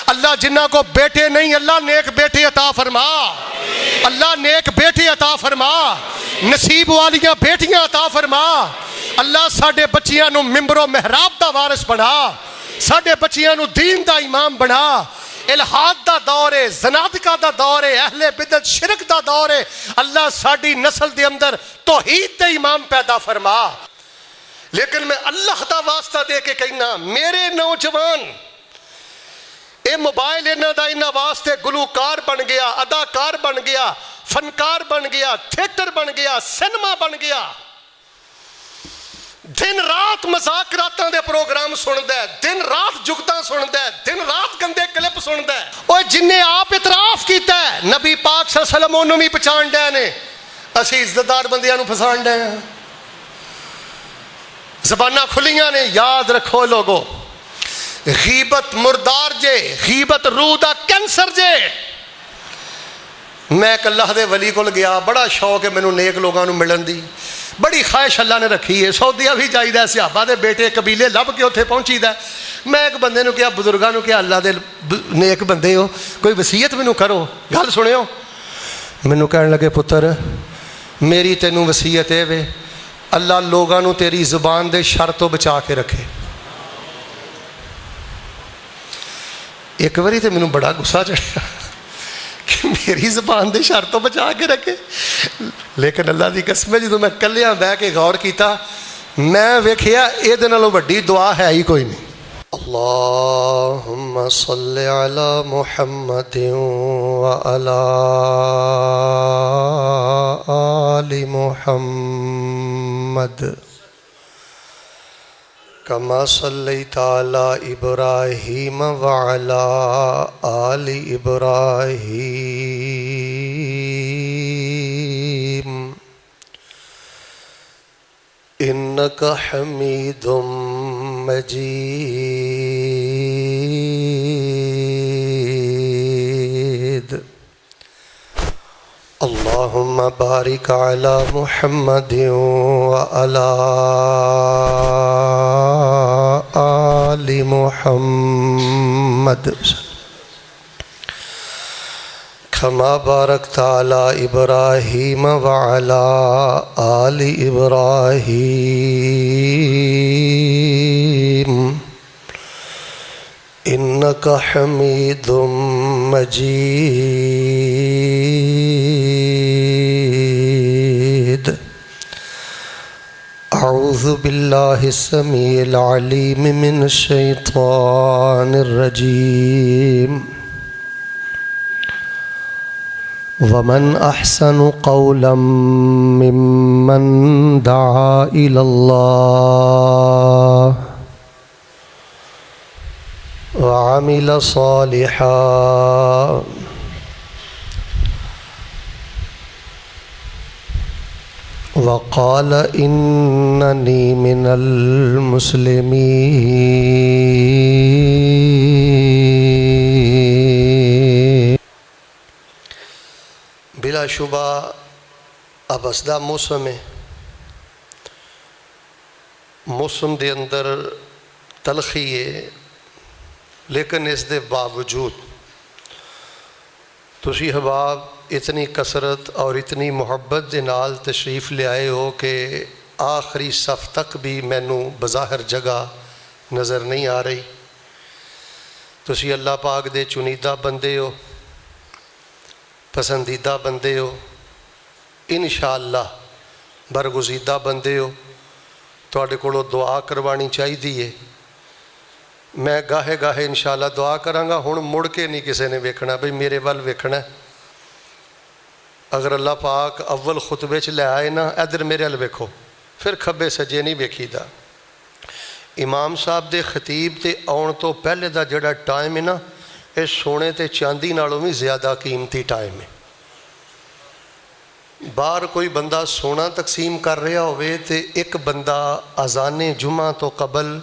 अल्लाह जिन्ना को बेटे नहीं, अल्लाह नेक बेटे अता फरमा, अल्लाह नेक बेटे अता फरमा, नसीब वालियां बेटियां अता फरमा। अल्लाह साडे बच्चियां नूं मिंबरो महराब दा वारिस बना, साडे बच्चियां नूं दीन दा इमाम बना। इल्हाद दा दौर है, ज़नादिका दा दौर है, अहले बिदअत शिरक दा दौर है। अल्लाह साडी नस्ल दे अंदर तौहीद दे इमाम पैदा फरमा। लेकिन मैं अल्लाह दा वास्ता दे के कहना, मेरे नौजवान ये मोबाइल इन्हां दा इन्हां वास्ते गुलूकार बन गया, अदाकार बन गया, फनकार बन गया, थिएटर बन गया, सिनेमा बन गया। दिन रात मजाकरातां दे प्रोग्राम सुनदा है, दिन रात जुगतां सुनदा है, दिन रात गंदे क्लिप सुनदा है। ओए जिन्ने आप इतराफ कीता है नबी पाक सल्लल्लाहु अलैहि वसल्लम ओनू भी पहचान डे ने, असीं इज्जतदार बंदियां नूं फसान डे हां। ज़बानां खुलियां ने, याद रखो लोगो, गीबत मुर्दार जे, गीबत रूह दा कैंसर जे। मैं एक अल्लाह दे वली कोल गया, बड़ा शौक है मैनू नेक लोगों नूं मिलन दी, बड़ी ख्वाहिश अल्लाह ने रखी है। सऊदिया भी जाईदा, सहाबा दे बेटे कबीले लभ के उत्थे पहुंचीदा। मैं एक बंदे नूं कहा, बुजुर्गां नूं कहा, अल्लाह दे नेक बंदे हो, कोई वसीयत मैनू करो, गल सुनियो। मैनू कहन लगे, पुत्र मेरी तेनू वसीयत है वे, अल्लाह लोगों नूं तेरी जुबान दे शर तो बचा के रखे। एक बारी तो मैनू बड़ा गुस्सा चढ़िया कि मेरी जुबान दे शर तो बचा के रखे। लेकिन अल्लाह की कसम, जो मैं कलिया बह के गौर किया, मैं वेखिया ये नालों वड्डी दुआ है ही कोई नहीं। अल्लाहुम्मा सल्लि अला मुहम्मदिन व अला आलि मुहम्मद कमा सल्लैता अला इब्राहीम व अला आलि इब्राहीम इन्नका हमीदुम मजीद। अल्लाहुम्मा बारिक अला मुहम्मदिन व अला आलि मुहम्मद कमा बारकता अला इब्राहीम व अला आलि इब्राहीम इन्नका हमीदुम मजीद। अऊज़ु बिल्लाहि समीइल अलीम मिनश शैतानिर रजीम। वमन अहसनु क़ौलन मिम्मन दआ इलल्लाह व अमिल सालिहा वक़ाल इन्ननी मिनल मुस्लिमीन। बिलाशुबा अबसदा मौसम है, मौसम के अंदर तलखी है, लेकिन इस दे बावजूद तुसी हबाब इतनी कसरत और इतनी मुहब्बत के नाल तशरीफ़ ले आए हो कि आखिरी सफ़ तक भी मैनू बज़ाहिर जगह नज़र नहीं आ रही। तुसी अल्लाह पाक दे चुनीदा बंदे हो, पसंदीदा बंदे हो, इंशाअल्लाह बरगुज़ीदा बंदे हो। तुहाडे कोलों दुआ करवानी चाहिदी है। मैं गाहे गाहे इंशाअल्लाह दुआ करांगा। हुण मुड़ के नहीं किसी ने वेखना बई मेरे वल वेखना। अगर अल्लाह पाक अव्वल खुतबे च लै आए ना, इधर मेरे अल वेखो, फिर खब्बे सज्जे नहीं वेखीदा। इमाम साहब दे खतीब ते आउण तो पहले दा जिहड़ा टाइम है ना, ये सोने ते चांदी नालों भी ज़्यादा कीमती टाइम है। बाहर कोई बंदा सोना तकसीम कर रहा होवे ते एक बंदा अज़ाने जुमा तो कबल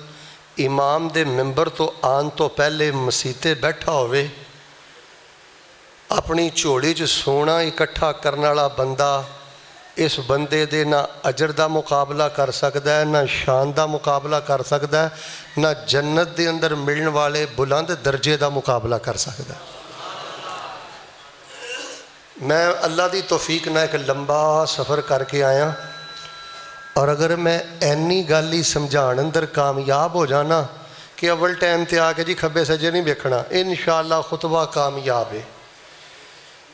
इमाम दे मिंबर तो आन तो पहले मसीते बैठा होवे, अपनी झोली च सोना इकट्ठा करने वाला बंदा इस बंदे दे ना अजर का मुकाबला कर सकता है, ना शान का मुकाबला कर सकता है, ना जन्नत के अंदर मिलने वाले बुलंद दर्जे का मुकाबला कर सकता है। मैं अल्लाह की तौफीक ना एक लंबा सफ़र करके आया, और अगर मैं इन्नी गल ही समझाण अंदर कामयाब हो जाना कि अव्वल टाइम ते आके जी खब्बे सज्जे नहीं वेखना, इंशाअल्लाह खुतबा कामयाब है।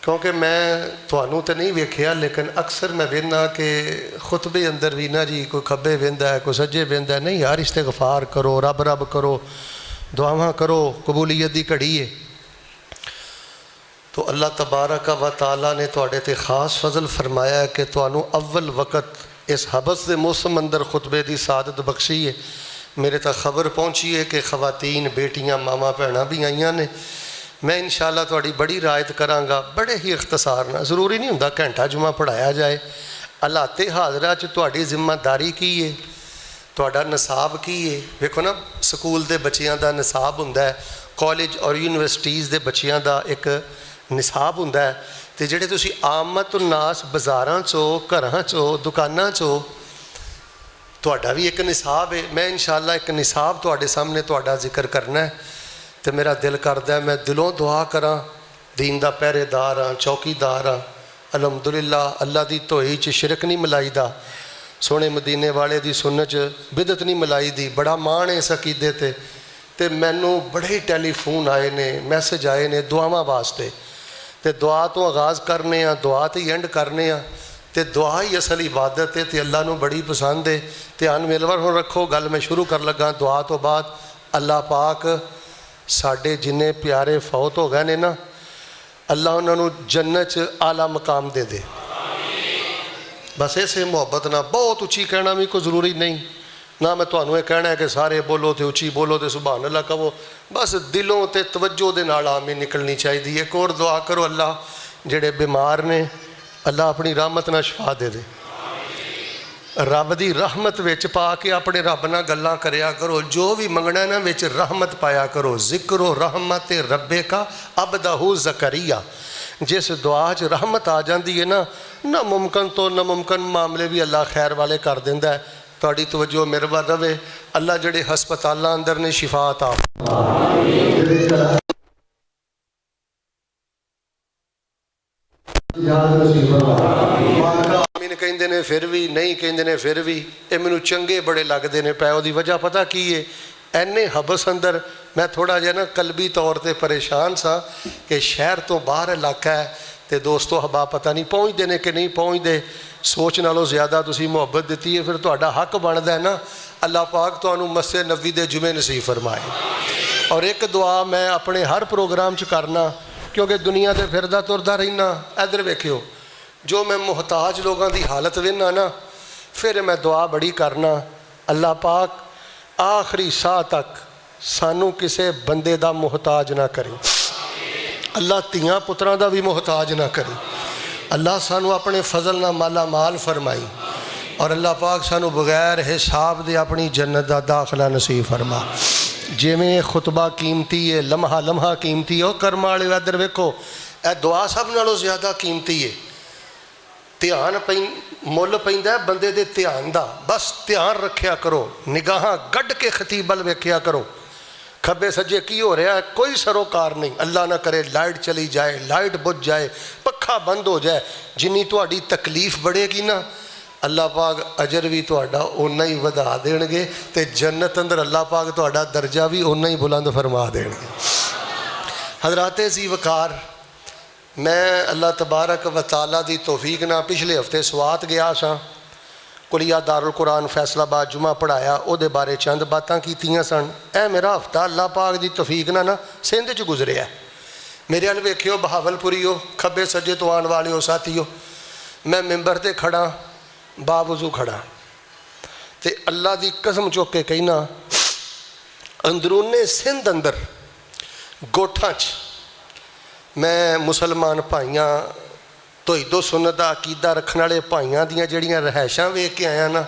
क्योंकि मैं तुहानू तो नहीं वेखिया, लेकिन अक्सर मैं वेखना कि खुतबे अंदर भी ना जी कोई खब्बे वेंदा है, कोई सज्जे वेंदा है। नहीं यार, इस्तिग़फ़ार करो, रब रब करो, दुआवां करो, कबूलियत की घड़ी है। तो अल्लाह तबारक व तआला ने तुहाडे ते खास फजल फरमाया है कि तुहानू अव्वल वक़्त इस हबस के मौसम अंदर खुतबे की सादत बख्शी है। मेरे तक खबर पहुँची है कि ख़वातीन बेटियां मावां भैणां भी आईयां ने। मैं इंशाअल्लाह तुहाडी बड़ी रायत करांगा, बड़े ही इख्तसार नाल। ज़रूरी नहीं हुंदा घंटा जुमा पढ़ाया जाए। हालाते हाज़रा च तुहाडी जिम्मेदारी की है, तुहाडा निसाब की है। वेखो ना, स्कूल के बच्चों का निसाब हुंदा है, कॉलेज और यूनिवर्सिटीज़ के बच्चों का एक निसाब हुंदा है। तो जिहड़े तुसीं आमत उन्नास बाज़ारां चों, घरां चों, दुकानां चों, तुहाडा भी एक निसाब है। मैं इंशाअल्लाह एक निसाब तुहाडे सामने तुहाडा जिक्र करना है। तो मेरा दिल करता है मैं दिलों दुआ करा, दीन का पहरेदार हाँ, चौकीदार हाँ। अलहमदुलिल्लाह अल्लाह की धोई च शिरक नहीं मिलाईदा, सोने मदीने वाले की सुन्नत च बिदत नहीं मिलाई दी। बड़ा मान है इस अकीदे ते मैनू बड़े ही टैलीफोन आए ने, मैसेज आए ने दुआवां वास्ते। तो दुआ तो आगाज़ करने, दुआ तो एंड करने, तो दुआ ही असल इबादत है, तो अल्लाह नू बड़ी पसंद है। ध्यान मेलवर हो रखो, गल मैं शुरू कर लगा। दुआ तो बाद अल्लाह पाक साढ़े जिन्ने प्यारे फौत हो गए ने ना, अल्लाह उन्होंने जन्नत च आला मकाम दे दे। बस इसे मुहब्बत ना, बहुत उच्ची कहना भी कोई ज़रूरी नहीं ना। मैं तुहानू ये कहना है कि सारे बोलो तो उच्ची बोलो तो सुभान अल्लाह कहो, बस दिलों ते तवज्जो दे नाल आमीन निकलनी चाहिए। एक और दुआ करो, अल्लाह जेड़े बीमार ने अल्लाह अपनी रहमत नाल शफा दे दे। रब की रहमत विच पा के अपने रब नाल गल्लां करया करो। जो भी मंगना ना विच रहमत पाया करो। जिक्रो रहमत रब्बे का अबदहू ज़करिया। जिस दुआ च रहमत आ जाती है ना, नामुमकिन तो नामुमकिन मामले भी अल्लाह खैर वाले कर देंदा है। तुहाडी तवज्जो मेरे वल रवे। अल्लाह जेड़े हस्पतालां अंदर ने शिफा अता कहते ने फिर भी नहीं कहते ने फिर भी ये मैनू चंगे बड़े लगते हैं पै। उसकी वजह पता की है, इन्ने हबस अंदर मैं थोड़ा जिहा ना कलबी तौर पर परेशान सा कि शहर तो बाहर इलाका है। तो दोस्तों हबाब पता नहीं पहुँचते हैं कि नहीं पहुँचते। सोच नालों ज़्यादा तुसीं मुहब्बत दी है, फिर तुहाडा हक बनता है ना। अल्लाह पाक तुहानू मस्जिद नबी दे जुमे नसीब फरमाए। और एक दुआ मैं अपने हर प्रोग्राम च करना, क्योंकि दुनिया से फिरदा तुरदा रहना। इधर वेखियो, जो मैं मुहताज लोगों की हालत वेखना ना, फिर मैं दुआ बड़ी करना, अल्लाह पाक आखिरी साह तक सानू किसी बंदे का मुहताज ना करे। अल्लाह तियां पुत्रां का भी मुहताज ना करे। अल्लाह सानू अपने फजल ना माला माल फरमाई। और अल्लाह पाक सानू बगैर हिसाब दे अपनी जन्नत का दाखला नसीब फरमा। जिमें खुतबा कीमती है, लम्हा लम्हा कीमती है। वह कर्म वाले इधर वेखो, यह दुआ सब नालों ज़्यादा कीमती है। ध्यान मुल पैंदा है बंदे दे ध्यान दा। बस ध्यान रखिया करो, निगाहां गड्ढ के खतीब वल वेखिया करो, खब्बे सज्जे की हो रहा है, कोई सरोकार नहीं। अल्लाह ना करे लाइट चली जाए, लाइट बुझ जाए, पखा बंद हो जाए, जिन्नी तुहाडी तकलीफ बढ़ेगी ना, अल्लाह पाक अजर भी तुहाडा उन्ना ही वधा देणगे, ते जन्नत अंदर अल्लाह पाक तुहाडा दर्जा भी उन्ना ही बुलंद फरमा देणगे। हज़राते ज़ी वकार, मैं अल्लाह तबारक व तआला दी तौफीक ना पिछले हफ्ते स्वात गया सा। कुलिया दारुल कुरान फैसलाबाद जुमा पढ़ाया, उहदे बारे चंद बातां कीतियां सन। ए मेरा हफ्ता अल्लाह पाक दी तौफीक ना सिंध च गुजरिया। मेरे अल वेखियो बहावलपुरीओ, खब्बे सज्जे तो आने वाले हो साथियों, मैं मिंबर ते खड़ा, बावजू खड़ा, ते अल्लाह दी कसम चुक के कहना, अंदरूने सिंध अंदर गोठां च मैं मुसलमान भाइयां तौहीदो सुन्नत दा अकीदा रखने वाले भाइयां दियां जड़ियां रहायशां वेख के आया ना,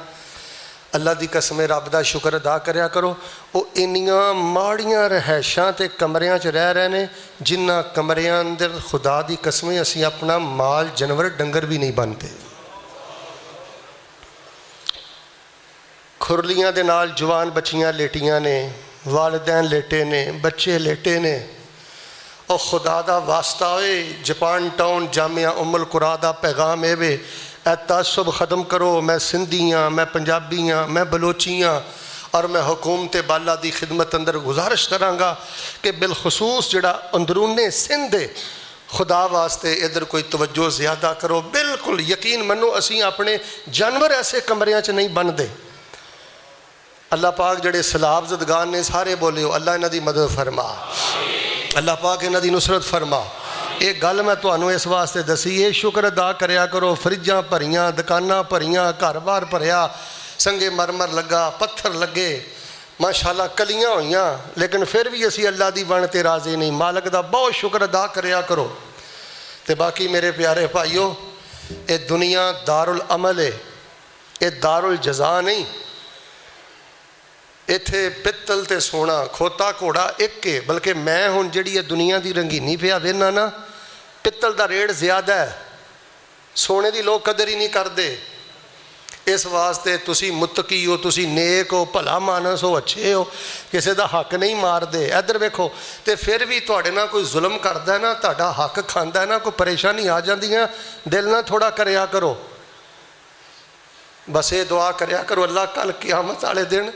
अल्लाह की कसम रब का शुक्र अदा करया करो। वो इन्नियां माड़ियां रहायशां ते कमरियां च रह रहे ने, जिन्हां कमरियां अंदर खुदा की कसमें असीं अपना माल जानवर डंगर भी नहीं बनते। खुरलियां दे नाल जवान बच्चियां लेटियां ने, वालिदैन लेटे ने, बच्चे लेटे ने। और खुदा दा वास्ता होए, जापान टाउन जामिया उम्मुल कुरा दा पैगाम ए वे, ए तासुब ख़त्म करो। मैं सिंधी हाँ, मैं पंजाबी हाँ, मैं बलोची हाँ, और मैं हुकूमत बाला की खिदमत अंदर गुजारिश कराँगा कि बिलखसूस जिहड़ा अंदरूने सिंध है, खुदा वास्ते इधर कोई तवज्जो ज़्यादा करो। बिल्कुल यकीन मनो, असी अपने जानवर ऐसे कमरियां च नहीं बनते। अल्लाह पाक जड़े सलाब ज़दगान ने सारे बोले हो, अल्लाह इन्हां दी मदद फरमा, अल्लाह पाक इन्हां दी नुसरत फरमा। एक गल मैं तुहानू इस वास्ते दसी, ये शुक्र अदा करया करो, फ्रिजां भरियां, दुकानां भरियां, घर बार भरिया, संगे मरमर लगा, पत्थर लगे, माशाअल्लाह कलियां होइयां, लेकिन फिर भी असी अल्लाह दी बन ते राज़ी नहीं। मालक दा बहुत शुक्र अदा करया करो। ते बाकी मेरे प्यारे भाईओ, ये दुनिया दारुल अमल है, ये दारुल जज़ा नहीं। इत्थे पित्तल ते सोना, खोता घोड़ा एक है, बल्कि मैं हुण जिहड़ी ये दुनिया की रंगीनी पिया वेखना ना, पित्तल का रेट ज़्यादा है, सोने की लोग कदर ही नहीं करते। इस वास्ते तुसी मुत्तकी हो, तुसी नेक हो, भला मानस हो, अच्छे हो, किसी का हक नहीं मारते। इधर वेखो, तो फिर भी तुहाडे नाल कोई जुल्म करता है ना, तुहाडा हक खांदा है ना, कोई परेशानी आ जाती है, दिल ना थोड़ा करया करो। बस ये दुआ करया करो, अल्लाह कल क़यामत वाले दिन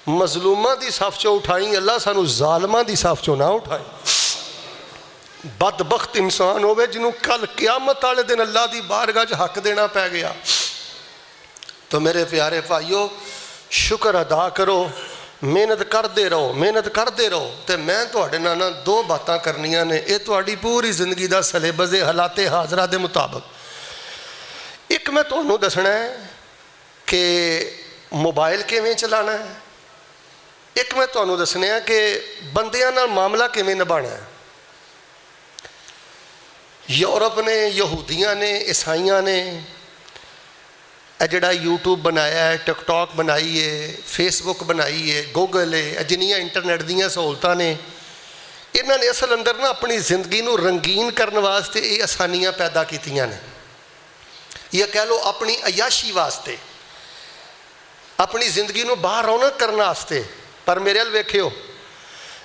मजलूमां दी सफ चो उठाई, अल्लाह सानू जालमां दी सफ चो ना उठाई। बदबख्त इंसान होवे जिन्हों कल क़यामत वाले दिन अल्लाह की बारगाह च हक देना पै गया। तो मेरे प्यारे भाईओ, शुक्र अदा करो, मेहनत करते रहो, मेहनत करते रहो। तो मैं तुहाडे नाल ना दो बातां करनियां ने, ये तुहाडी पूरी जिंदगी का सिलेबस है हालाते हाजरा के मुताबिक। एक मैं तुहानू दसना है कि मोबाइल किवें चलाना है, एक मैं तुहानू दसना है कि बंदियां नाल मामला किवें निभाना है। यूरोप ने, यहूदियां ने, ईसाइयां ने जिहड़ा यूट्यूब बनाया है, टिकटॉक बनाई है, फेसबुक बनाई है, गूगल है, जिन्नियां इंटरनेट दीयां सहूलतां ने, इन्हां ने असल अंदर ना अपनी जिंदगी नूं रंगीन करने वास्ते ये आसानियां पैदा कीतियां ने, या कह लो अपनी अयाशी वास्ते, अपनी जिंदगी नूं बाहर रौनक करने वास्ते। पर मेरे अल वेखियो,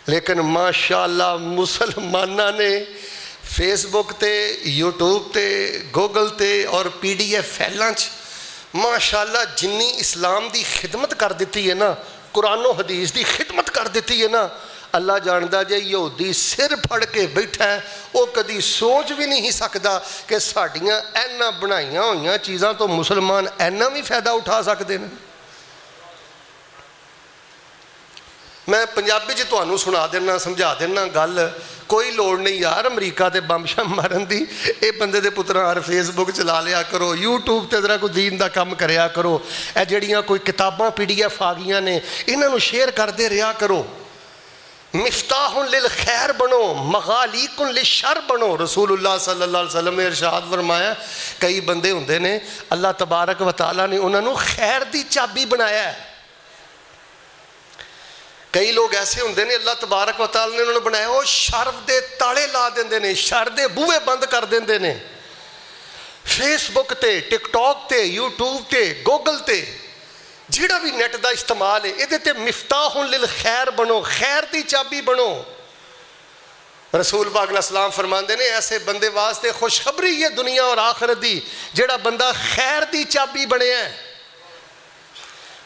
लेकिन माशाअल्लाह मुसलमाना ने फेसबुक ते, यूट्यूब ते, गूगल ते और PDF फैलों माशाअल्लाह जिन्नी इस्लाम की खिदमत कर दी है ना, कुरानो हदीस की खिदमत कर दी है ना, अल्लाह जानदा जे यहूदी सिर फड़ के बैठा है, वो कभी सोच भी नहीं सकता कि साड़ियाँ इन्ना बनाइया हुई चीज़ों तो मुसलमान इन्ना भी फायदा उठा सकते हैं। मैं पंजाबी च तुहानू सुना देना, समझा देना गल, कोई लोड़ नहीं यार अमरीका ते बंब शम मारन दी। ये बंदे दे पुत्रा हर फेसबुक चला लिया करो, यूट्यूब ते जरा कोई दीन दा काम करया करो, ए जड़ियां कोई किताबां PDF आ गईयां ने, इन्हां नू शेयर करते रहा करो। मिफ्ताहुन लिल खैर बनो, मगालिकुन लिल शर बनो। रसूलुल्लाह सल्लल्लाहु अलैहि वसल्लम ने इरशाद फरमाया, कई बंदे हुंदे ने अल्लाह तबारक व तआला ने उन्हां नू खैर दी चाबी बनाया है। कई लोग ऐसे होंगे ने अल्लाह तबारक व तआला ने उन्होंने बनाया, वो शर दे ताले ला देंगे ने, शर दे बूहे बंद कर देंगे ने। फेसबुक ते, टिकटॉक ते, यूट्यूब ते, गूगल ते, जिहड़ा भी नेट का इस्तेमाल है, ये ते मिफ्ताहुन लिल खैर बनो, खैर की चाबी बनो। रसूल पाक अलैहिस्सलाम फरमाते ने, ऐसे बंदे वास्ते खुशखबरी है दुनिया और आखिरत दी, जिहड़ा बंदा खैर की चाबी बनिया है।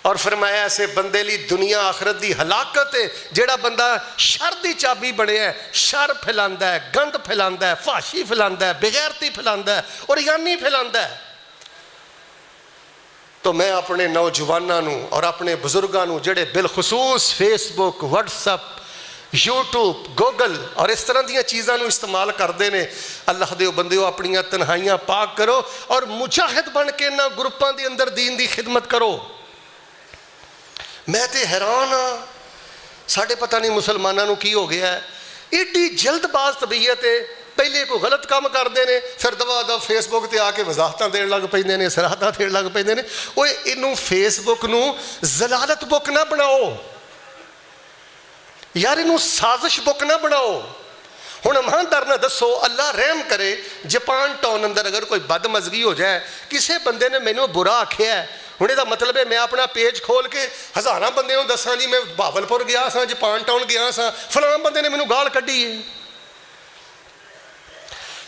और फरमाया ऐसे बंदे लिए दुनिया आखिरत की हलाकत है जिहड़ा बंदा शर की चाबी बनिया है, शर फैलांदा है, गंद फैलांदा है, फाशी फैलांदा है, बेगैरती फैलांदा है और यानी फैलांदा है। तो मैं अपने नौजवानों नूं और अपने बुजुर्गों नूं जिहड़े बिलखसूस फेसबुक, व्हाट्सएप, यूट्यूब, गूगल और इस तरह दी चीज़ों को इस्तेमाल करते हैं, अल्लाह दे बंदिओ अपनियां तन्हाइयां पाक करो और मुजाहिद बन के इन्हां ग्रुपों के अंदर दीन की खिदमत करो। मैं तो हैरान हाँ, साढ़े पता नहीं मुसलमानों को की हो गया है, एडी जल्दबाज तबीयत है। पहले कोई गलत काम करते हैं, फिर दवा दव फेसबुक पर आके वजाहतां देन लग पैंदे ने, सराहतां देन लग पैंदे ने। ओए इनू फेसबुक नू जलालत बुक ना बनाओ यार, इनू साजिश बुक ना बनाओ। हुण ईमानदार ना दसो, अल्लाह रहम करे, जापान टाउन अंदर अगर कोई बदमजगी हो जाए, किसी बंदे ने मैनू बुरा आख्या है, ਹੁਣ ਇਹਦਾ ਮਤਲਬ ਹੈ ਮੈਂ ਆਪਣਾ ਪੇਜ ਖੋਲ ਕੇ ਹਜ਼ਾਰਾਂ ਬੰਦੇ ਨੂੰ ਦੱਸਾਂ ਜੀ ਮੈਂ ਬਹਾਵਲਪੁਰ ਗਿਆ ਸਾਂ, ਜਾਪਾਨ ਟਾਊਨ ਗਿਆ ਸਾਂ, ਫਲਾਂ ਬੰਦੇ ਨੇ ਮੈਨੂੰ ਗਾਲ ਕੱਢੀ ਹੈ।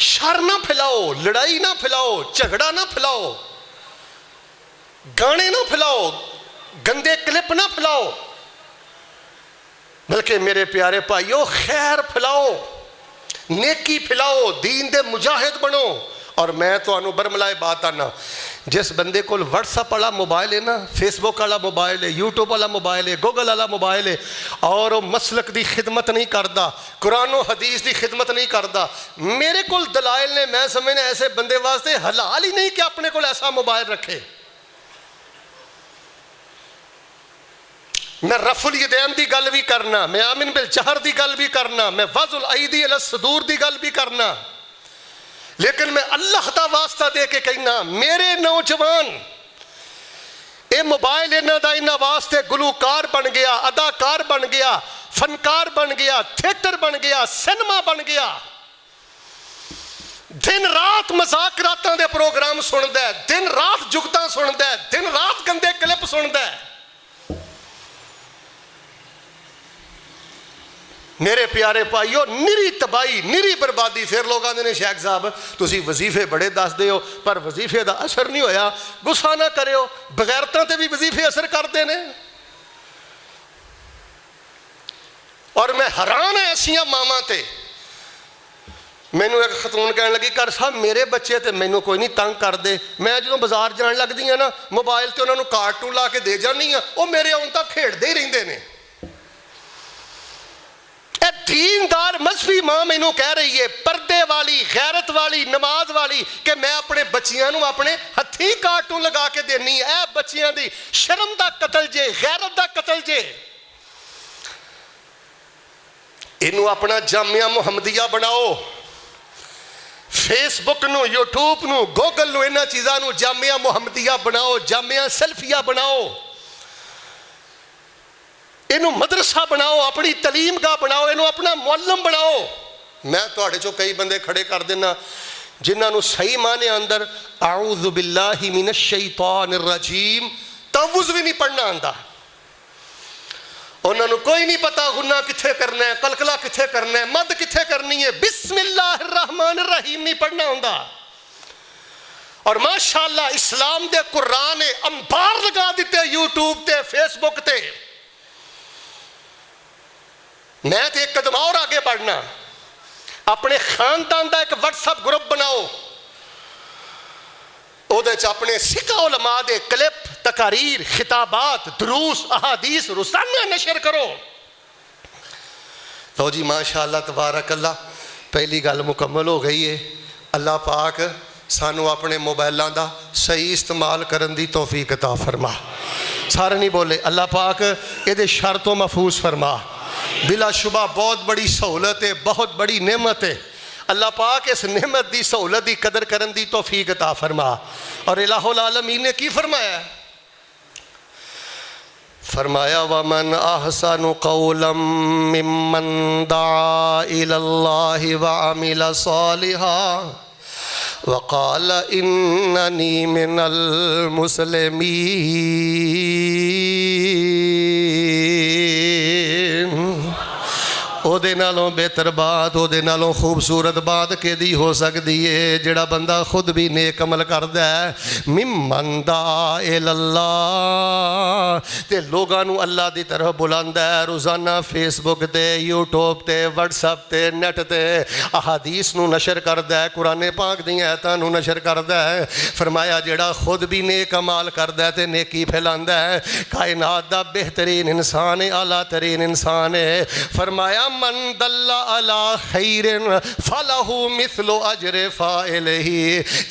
शर ना फैलाओ, लड़ाई ना फैलाओ, झगड़ा ना फैलाओ, गाने ना फैलाओ, गंदे क्लिप ना फैलाओ, बल्कि मेरे प्यारे भाइयों खैर फैलाओ, नेकी फैलाओ, दीन दे मुजाहिद बनो। और मैं तो बरमलाए बात आना, जिस बंदे को व्हाट्सअप वाला मोबाइल है ना, फेसबुक वाला मोबाइल है, यूट्यूब वाला मोबाइल है, गूगल वाला मोबाइल है, और वो मसलक की खिदमत नहीं करता, कुरान और हदीस की खिदमत नहीं करता, मेरे को दलाइल ने मैं समझना ऐसे बंदे वास्ते हलाल ही नहीं कि अपने को ऐसा मोबाइल रखे। मैं रफुल यदैन की गल भी करना, मैं आमिन बिल जहर की गल भी करना, मैं वज़ुल अयदी अला सदूर की गल भी करना, लेकिन मैं अल्लाह का वास्ता दे के कहना मेरे नौजवान ये मोबाइल इन्हों का इन्होंने वास्ते गुलूकार बन गया, अदाकार बन गया, फनकार बन गया, थिएटर बन गया, सिनेमा बन गया, दिन रात मजाकरातां दे प्रोग्राम सुनता है, दिन रात जुगतां सुनता है, दिन रात गंदे क्लिप सुनता है। मेरे प्यारे भाईओ निरी तबाही, निरी बर्बादी। फिर लोग आते हैं शेख साहब तुसी वजीफे बड़े दसदे हो पर वजीफे का असर नहीं होया। गुस्सा ना करो, बगैरतां ते भी वजीफे असर करते हैं। और मैं हैरान है ऐसिया मावां ते। मैनू एक खतून कह लगी कर साहब मेरे बच्चे तो मैनू कोई नहीं तंग करते, मैं जो बाजार जान लगदी हाँ ना मोबाइल से उन्होंने कार्टून ला के दे जानी हाँ, वो मेरे आउण तक खेडते ही रहंदे ने। दीनदार मजहबी मां मैनू कह रही है, पर्दे वाली, गैरत वाली, नमाज वाली, कि मैं अपने बच्चियां नू अपने हथी कार्टून लगा के देनी है। ए बच्चियां दी शर्म दा कतल जे, गैरत दा कतल जे। इनू अपना जामिया मुहम्मदिया बनाओ, फेसबुक नू, यूट्यूब नू, गूगल नू, इन्हां चीज़ां नू जामिया मुहम्मदिया बनाओ, जामिया सल्फिया बनाओ, इनू मदरसा बनाओ, अपनी तलीम का बनाओ, इनू अपना मुअल्लम बनाओ। मैं तुहाडे चों कई बंदे खड़े कर देना जिन्होंने सही माने अंदर आऊज़ु बिल्लाहि मिनश शैतानिर रजीम तवुज़ भी नहीं पढ़ना आंदा। उन्होंने कोई नहीं पता गुन्ना कित्थे करना है, कलकला कित्थे करना है, मद कित्थे करनी है, बिस्मिल्लाहिर रहमानिर रहीम नहीं पढ़ना आंदा। और माशाअल्लाह इस्लाम दे कुरान ने अंबार लगा दिते यूट्यूब ते, फेसबुक ते। मैं तो एक कदम और आगे बढ़ना, अपने खानदान का एक व्हाट्सएप ग्रुप बनाओ, उहदे च अपने सिक्का उलमा दे क्लिप, तकारीर, खिताबात, दुरूस, अहादीस रोजाना नशर करो। तो जी माशाअल्लाह तबारकल्लाह पहली गल मुकम्मल हो गई है। अल्लाह पाक सानू अपने मोबाइलों का सही इस्तेमाल करने की तौफीक अता फरमा। सारे नहीं बोले अल्लाह पाक ये शर तो महफूज फरमा। बिलाशुबा बहुत बड़ी सहूलत है, बहुत बड़ी नेमत है। अल्लाह पाक इस नेमत की सहूलत की कदर करने की तौफीक अता फरमा। और इलाहुल आलमीन ने की फरमाया? फरमाया वमन अहसनु कौलम मिम्मन दा इलल्लाहि व अमिल सालिहा वक़ाल इन्ननी मिनल मुस्लिमीन। ਉਹਦੇ ਨਾਲੋਂ बेहतर बात, ਉਹਦੇ ਨਾਲੋਂ खूबसूरत बात किहदी हो सकती है? जिहड़ा बंदा खुद भी नेक अमल करदा है, मिम्मन दा इलल्लाह, ते लोगां नूं अल्लाह दी तरफ बुलांदा है। रोज़ाना फेसबुक ते, यूट्यूब ते, व्हाट्सएप ते, नेट ते अहादीस नूं नशर करदा है, कुरान पाक दी आयतां नूं नशर करदा है। फरमाया जिहड़ा खुद भी नेक अमाल करदा है ते नेकी फैलांदा है, कायनात दा बेहतरीन इंसान है, आला तरीन इंसान है। फरमाया मन दल्ला अला खैरिन फलहु मिसलु अजरे फाइलिही।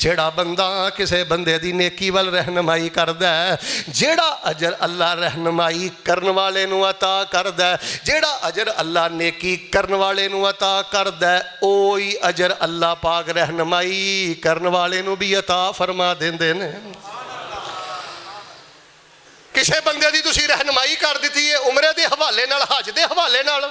जेड़ा बंदा किसी बंदे दी नेकी वाल रहनुमाई करदा है, जेड़ा अजर अल्लाह रहनुमाई करन वाले नूं अता करदा है, जेड़ा अजर अल्लाह नेकी करन वाले नूं अता करदा है, ओही अजर अल्लाह पाक रहनुमाई करन वाले नूं भी अता फरमा देंदे ने। किसी बंदे दी तुसीं रहनुमाई कर दित्ती है उमरे दे हवाले नाल, हज दे हवाले नाल,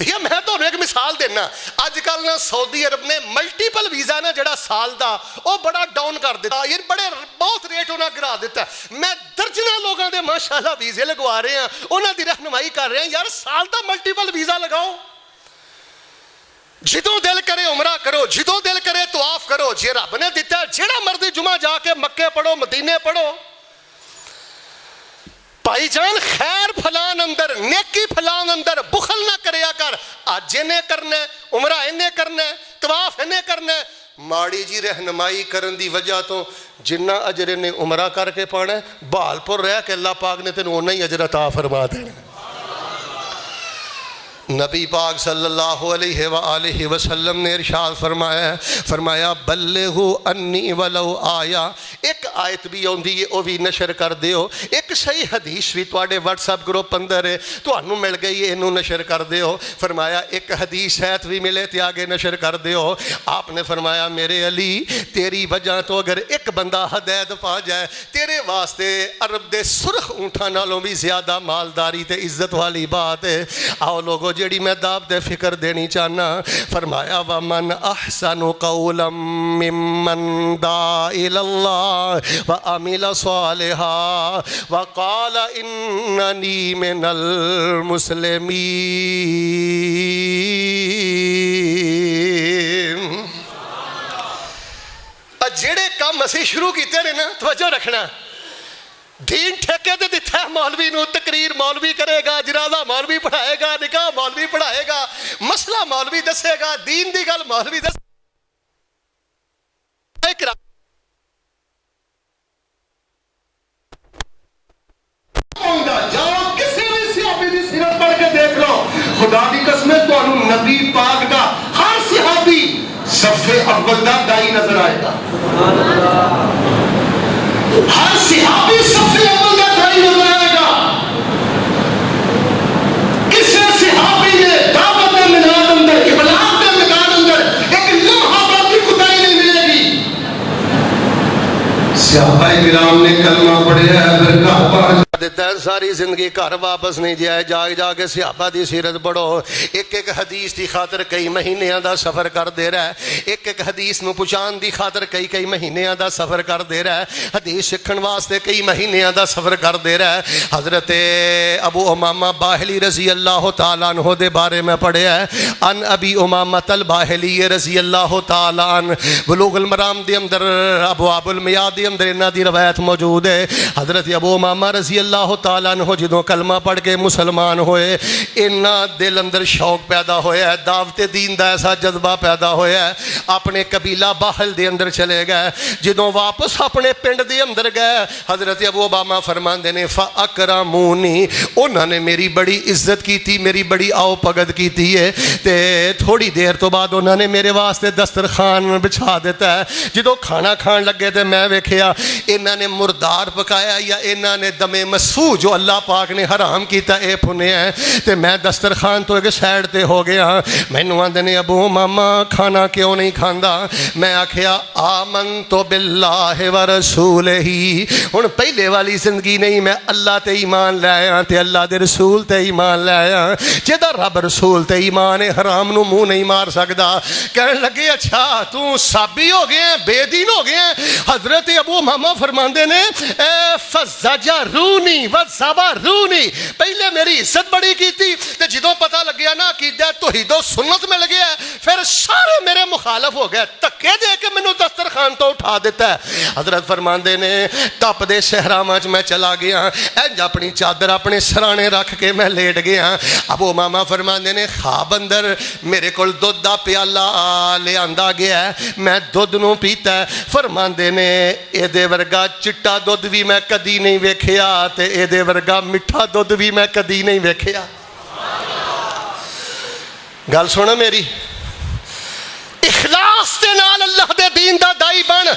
या मैं तुहानूं एक मिसाल देना, अजकल ना सऊदी अरब ने मल्टीपल वीज़ा ना जिहड़ा साल दा वो बड़ा डाउन कर दिता, ये बड़े बहुत रेट उन्हें गिरा दिता। मैं दर्जना लोगों के माशाअल्लाह वीज़े लगवा रहे हैं, उन्हों की रहनुमाई कर रहे हैं, यार साल का मल्टीपल वीज़ा लगाओ, जिदों दिल करे उमरा करो, जिदों दिल करे तवाफ करो, जे रब ने दिता जिहड़ा मर्जी जुमा जाके मक्के पढ़ो, मदीने पढ़ो। भाईजान खैर फलान अंदर, नेकी फलान अंदर, बुखल ना करया कर। अज इन्हें करना, उमरा इन्हें करना, तवाफ इन्हें करना, माड़ी जी रहनुमाई करन दी वजह तो जिन्ना अजर इन्हें उमरा करके पाना, बहालपुर रह के अल्लाह पाक ने तेन उन्ना ही अजर अता फरमा देना। नबी पाक सल्लल्लाहु अलैहि वसल्लम ने इरशाद फरमाया बल्लिगु अन्नी वलो आया, एक आयत भी आउंदी है वो भी नशर कर दिओ, एक सही हदीस भी तुहाडे व्हाट्सएप ग्रुप अंदर है तुहानू मिल गई है, इनू नशर कर दिओ। फरमाया एक हदीस शायद भी मिले तो आगे नशर कर दिओ। आपने फरमाया मेरे अली तेरी वजह तो अगर एक बंदा हदायत पा जाए, तेरे वास्ते अरब दे सुरख ऊँठा नालों भी ज्यादा मालदारी ते इज्जत वाली बात है। आओ लोगो जेड़ी मैं दाब दे फिक्र देनी चाहना, फरमाया वमन अहसनु कौलम मिम्मन दा इलल्लाह व अमिल सालिहा व क़ाल इन्ननी मिनल मुस्लिमीन। जेड़े काम असीं शुरू कीते ने ना, तवज्जो रखना, दीन ठेके ते दिता है मौलवी नूं, तकरीर मौलवी करेगा, जनाजा मौलवी पढ़ाएगा, निकाह मौलवी पढ़ाएगा, मसला मौलवी दसेगा, दीन दी गल मौलवी दस। जाओ किसी भी सहाबी दी सीरत पढ़ के देख लो, खुदा दी कसम तुहानू नबी पाक दा हर सहाबी सफ़े अव्वल दा दाई नजर आएगा, हर सहाबी सफ़े अव्वल दा दाई नजर आएगा। किसी सहाबी ने दावत दे मिलाद अंदर, इबलाग दे मिलाद अंदर एक लम्हा बाकी खुदाई नहीं मिलेगी। सहाबाए किराम ने कलमा पढ़िया है, फिर घर बाहर देता है, सारी जिंदगी घर वापस नहीं जाए, जाग जाके सहाबा दी सीरत पढ़ो। एक एक हदीस की खातर कई महीनों का सफर कर दे रहा है, एक एक हदीस नूं पहुंचाने की खातर कई कई महीनों का सफर कर दे रहा है, हदीस सीखण वास्ते कई महीनों का सफर कर दे रहा है। हजरत अबू उमामा बाहिली रजी अल्लाह तआला अन्हु दे बारे में पढ़िया है, अन अबी उमामा तल बाहिली रजी अल्लाह तआला अन, बुलूगुल मराम दे अंदर अबवाबुल मियाद दे अंदर इन्हां दी रवायत मौजूद है। हजरत अबू उमामा रजी अल्लाह तआला अन्हु जदों कलमा पढ़ के मुसलमान होए, इन्ना दिल अंदर शौक पैदा होया, दावते दीन दा ऐसा जज्बा पैदा होया, अपने कबीला बाहल दे अंदर चले गए। जदों वापस अपने पिंड दे अंदर गए, हजरत अबू उमामा फरमांदे ने फा अकरमूनी, उन्होंने मेरी बड़ी इज्जत की थी, मेरी बड़ी आओ भगत की थी है। ते थोड़ी देर तो बाद उन्होंने मेरे वास्ते दस्तरखान बिछा दिता है। जदों खाना खान लगे तो मैं वेखिया इन्होंने मुर्दार पकाया या इन्होंने दमे मसफू जो अल्लाह पाक ने हराम किया ये भुने है, तो मैं दस्तरखान तो एक साइड ते हो गया। मैनू आंदे ने अबू मामा खाना क्यों नहीं खांदा? मैं आखिया आमन तो बिल्लाह व रसूलिही, हुण पहले वाली जिंदगी नहीं, मैं अल्लाह ते ईमान लाया ते अल्लाह दे रसूल ते ईमान लाया। जिहदा रब रसूल ते ईमान है हराम नू मुंह नहीं मार सकदा। कहने लगे अच्छा तू साबी हो गया, बेदीन हो गया। हजरत अबू मामा फरमांदे ने फज़जरूनी वज़बरूनी, पहले मेरी इज्जत बड़ी की थी, ते जदों पता लग्या ना अकीदा तौहीदो सुन्नत मिल गया फिर सारे मेरे मुखालफ हो गए, धक्के दे के मैनू दस्तरखान तो उठा दिता है। हजरत फरमांदे ने तपदे सहरावां च मैं चला गया, इंज अपनी चादर अपने सराणे रख के मैं लेट गया। अबू मामा फरमांदे ने ख्वाब अंदर मेरे कोल दुध दा प्याला लिआंदा गया, मैं दुध नूं पीता। फरमांदे ने इहदे वर्गा चिट्टा दुध भी मैं कदी नहीं वेखिया ते इहदे वर्गा मिठा दुध भी मैं कदी नहीं वेखिया। गल सुनो मेरी, इखलास दे नाल अल्लाह दे दीन दा दाई बन।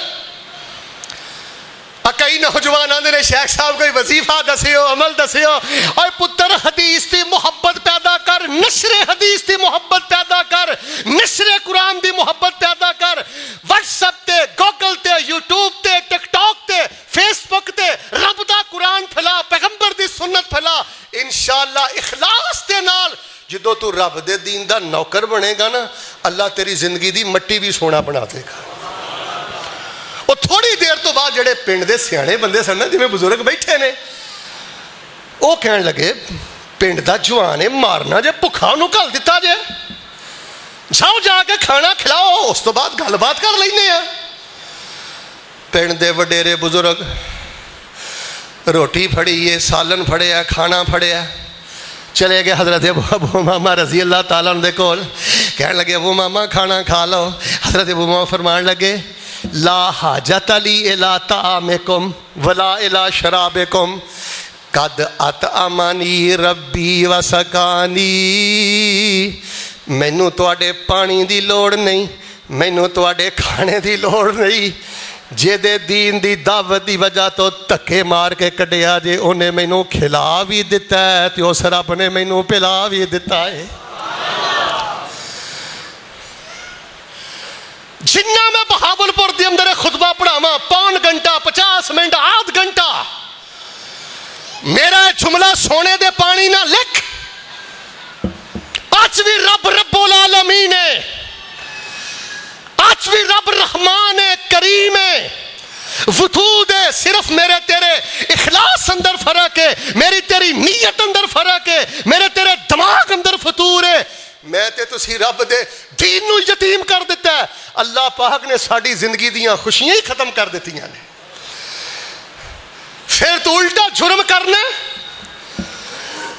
कई नौजवान आते ने शेख साहब कोई वजीफा दसियो, अमल दसियो। और पुत्र हदीस की मुहब्बत पैदा कर, नशरे हदीस की मुहब्बत पैदा कर, नशरे कुरान की मुहब्बत पैदा कर। व्हाट्सएप ते, गूगल ते, यूट्यूब ते, टिकटॉक ते, फेसबुक ते रब दा कुरान फैला, पैगंबर दी सुन्नत फैला। इंशाअल्लाह इखलास दे नाल जदों तू रब दे दीन दा नौकर बनेगा ना, अल्लाह तेरी जिंदगी दी मट्टी भी सोना बना देगा। वो थोड़ी देर तो बाद जेडे पिंड दे सियाने बंदे सन ना, जिवें बुजुर्ग बैठे ने, वो कहन लगे पिंड दा जवान है, मारना जे, भुखा उन्होंने घल दिता जे, जाओ जाके खाना खिलाओ, उस तो बाद गलबात कर लेने आ। पिंड दे वडेरे बुजुर्ग रोटी फड़ी है, सालन फड़िया, खाना फड़िया, चले गए हजरत अबू मामा रजी अल्लाह ताला दे कोल। कहन लगे अबू मामा खाना खा लो। हजरत अबू मामा फरमान लगे ला हाजत अली इला तामिकुम वला इला शराबिकुम कद अतअमनी रब्बी व सकानी। मैनू तुहाडे पानी दी लोड़ नहीं, मैनू तुहाडे खाने दी लोड़ नहीं। जेदे दीन दी दावत दी वजह तो धक्के मार के कढ़िया जे, उन्हें मैनू खिला भी दिता है तो उस रब ने मैनू पिला भी दिता है। जिन्ना मैं बहावलपुर के अंदर खुतबा पढ़ावा, पौन घंटा, 50 मिनट, आध घंटा, मेरा जुमला सोने दे पानी ना लिख। अज भी रब रब्बुल आलमीन है, आज भी रब रहमान है, करीम है, वजूद है। सिर्फ मेरे तेरे इखलास अंदर फर्क है, मेरी तेरी नीयत अंदर फर्क है, मेरे तेरे दिमाग अंदर फतूर है। मैं ते तुसी रब दे दीन नूं यतीम कर दिता है। अल्लाह पाक ने साड़ी जिंदगी दियां खुशियां ही खत्म कर दित्तियां ने। फिर तू उल्टा जुर्म करना,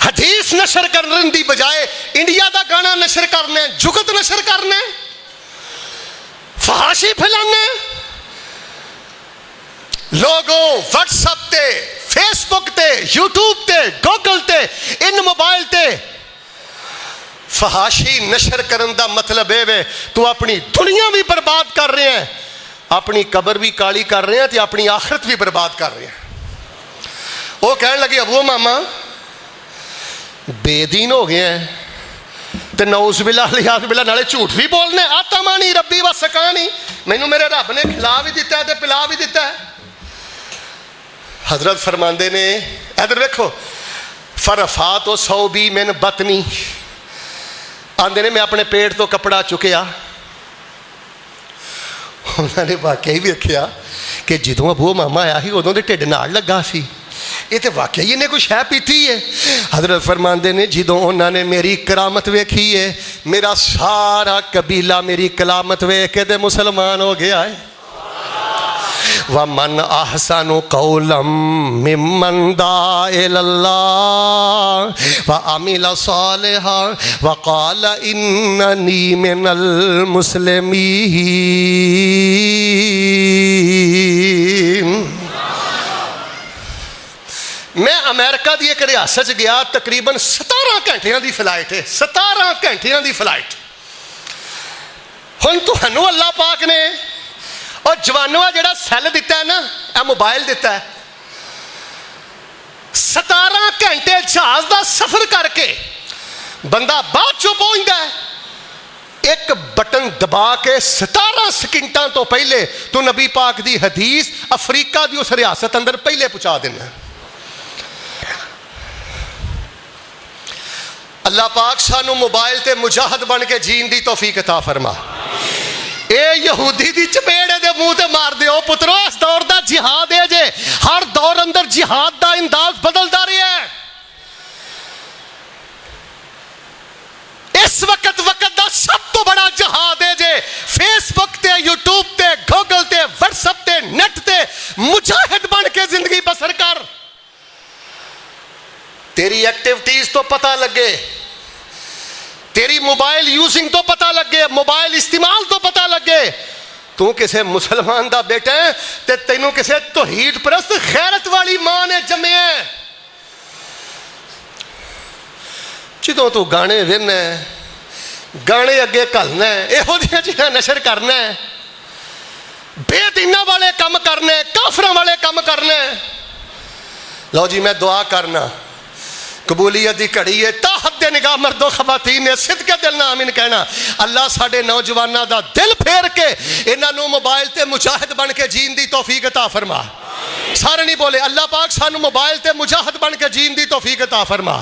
हदीस नशर करने की बजाय इंडिया का गाना नशर करना, जुगत नशर करना, फहाशी फैलाने। लोगों व्हाट्सएप ते, फेसबुक ते, यूट्यूब ते, गूगल ते, इन मोबाइल ते फहाशी नशर करने का मतलब है तू अपनी दुनिया भी बर्बाद कर रहे हैं, अपनी कबर भी काली कर रहे हैं, तो अपनी आखिरत भी बर्बाद कर रहे हैं। वो कहने लगे अबू मामा बेदीन हो गए हैं, तो नौज बिला लिहाज बिला, नाले झूठ भी बोलने। आतमानी रब्बी व सकानी, मैनू मेरे रब ने खिला भी दिता है तो पिला भी दिता है। हजरत फरमाते ने, इधर देखो, फरफा तो 100 भी मैन बतनी, आंदे ने मैं अपने पेट तो कपड़ा चुकिया। उन्होंने वाकई भी देखा कि जो अबू मामा आया ही उदों तो ढिड नाल लगा सी, ये तो वाकई इन्हें कुछ है पीती है। हजरत फरमाते ने जो उन्होंने मेरी करामत वेखी है, मेरा सारा कबीला मेरी कलामत वेख के ते मुसलमान हो गया है। व मन अहसनु कौलम मिम्मन दा इलल्लाह व अमिल सालिहा व क़ाल इन्ननी मिनल मुस्लिमीन। मैं अमेरिका की एक रियासत गया, तकरीबन 17 घंटिया की फ्लाइट है, 17 घंटिया की फ्लाइट। हुण तुहानू अल्लाह पाक ने और जवानों जिहड़ा सैल दिता है ना, यह मोबाइल दिता है। 17 घंटे जहाज का सफर करके बंदा बाद चो पहुंचता है, एक बटन दबा के 17 सेकंडों तो पहले तो नबी पाक की हदीस अफ्रीका की उस रियासत अंदर पहले पहुंचा देना। अल्लाह पाक सानू मोबाइल ते मुजाहिद बन के जीन की तौफीक अता फरमा। ए यहूदी की चपेड़ दे मुंह ते मार दिओ पुत्रो, इस दौर का जिहाद है जे, हर दौर अंदर जिहाद का अंदाज बदलता रहा है। इस वक्त का सब तो बड़ा जिहाद है जे, फेसबुक ते, यूट्यूब ते, गूगल ते, व्हाट्सएप ते, नेट ते मुजाहिद बन के जिंदगी बसर कर। तेरी एक्टिविटीज तो पता लगे, तेरी मोबाइल यूजिंग तो पता लगे, मोबाइल इस्तेमाल तो पता लगे। तू किसी मुसलमान का बेटा है ते तेनू किसी तौहीद परस्त खैरत वाली मां ने जम्मिया। जो तू गाने वेखना, गाने अगे घलना, इहो जिहियां चीज़ां नशर करना, बेदीना वाले काम करने, काफरां वाले काम करने। लो जी मैं दुआ करना, कबूलियत की घड़ी है, ताहत निगाह मर्दो खवातीन ने सिदके दिल ना आमीन कहना। अल्लाह साडे नौजवानों का दिल फेर के इन्हों मोबाइल ते मुजाहिद बन के जीन की तौफीक अता फरमा। सारे नहीं बोले अल्लाह पाक सानू मोबाइल ते मुजाहिद बन के जीन की तौफीक अता फरमा।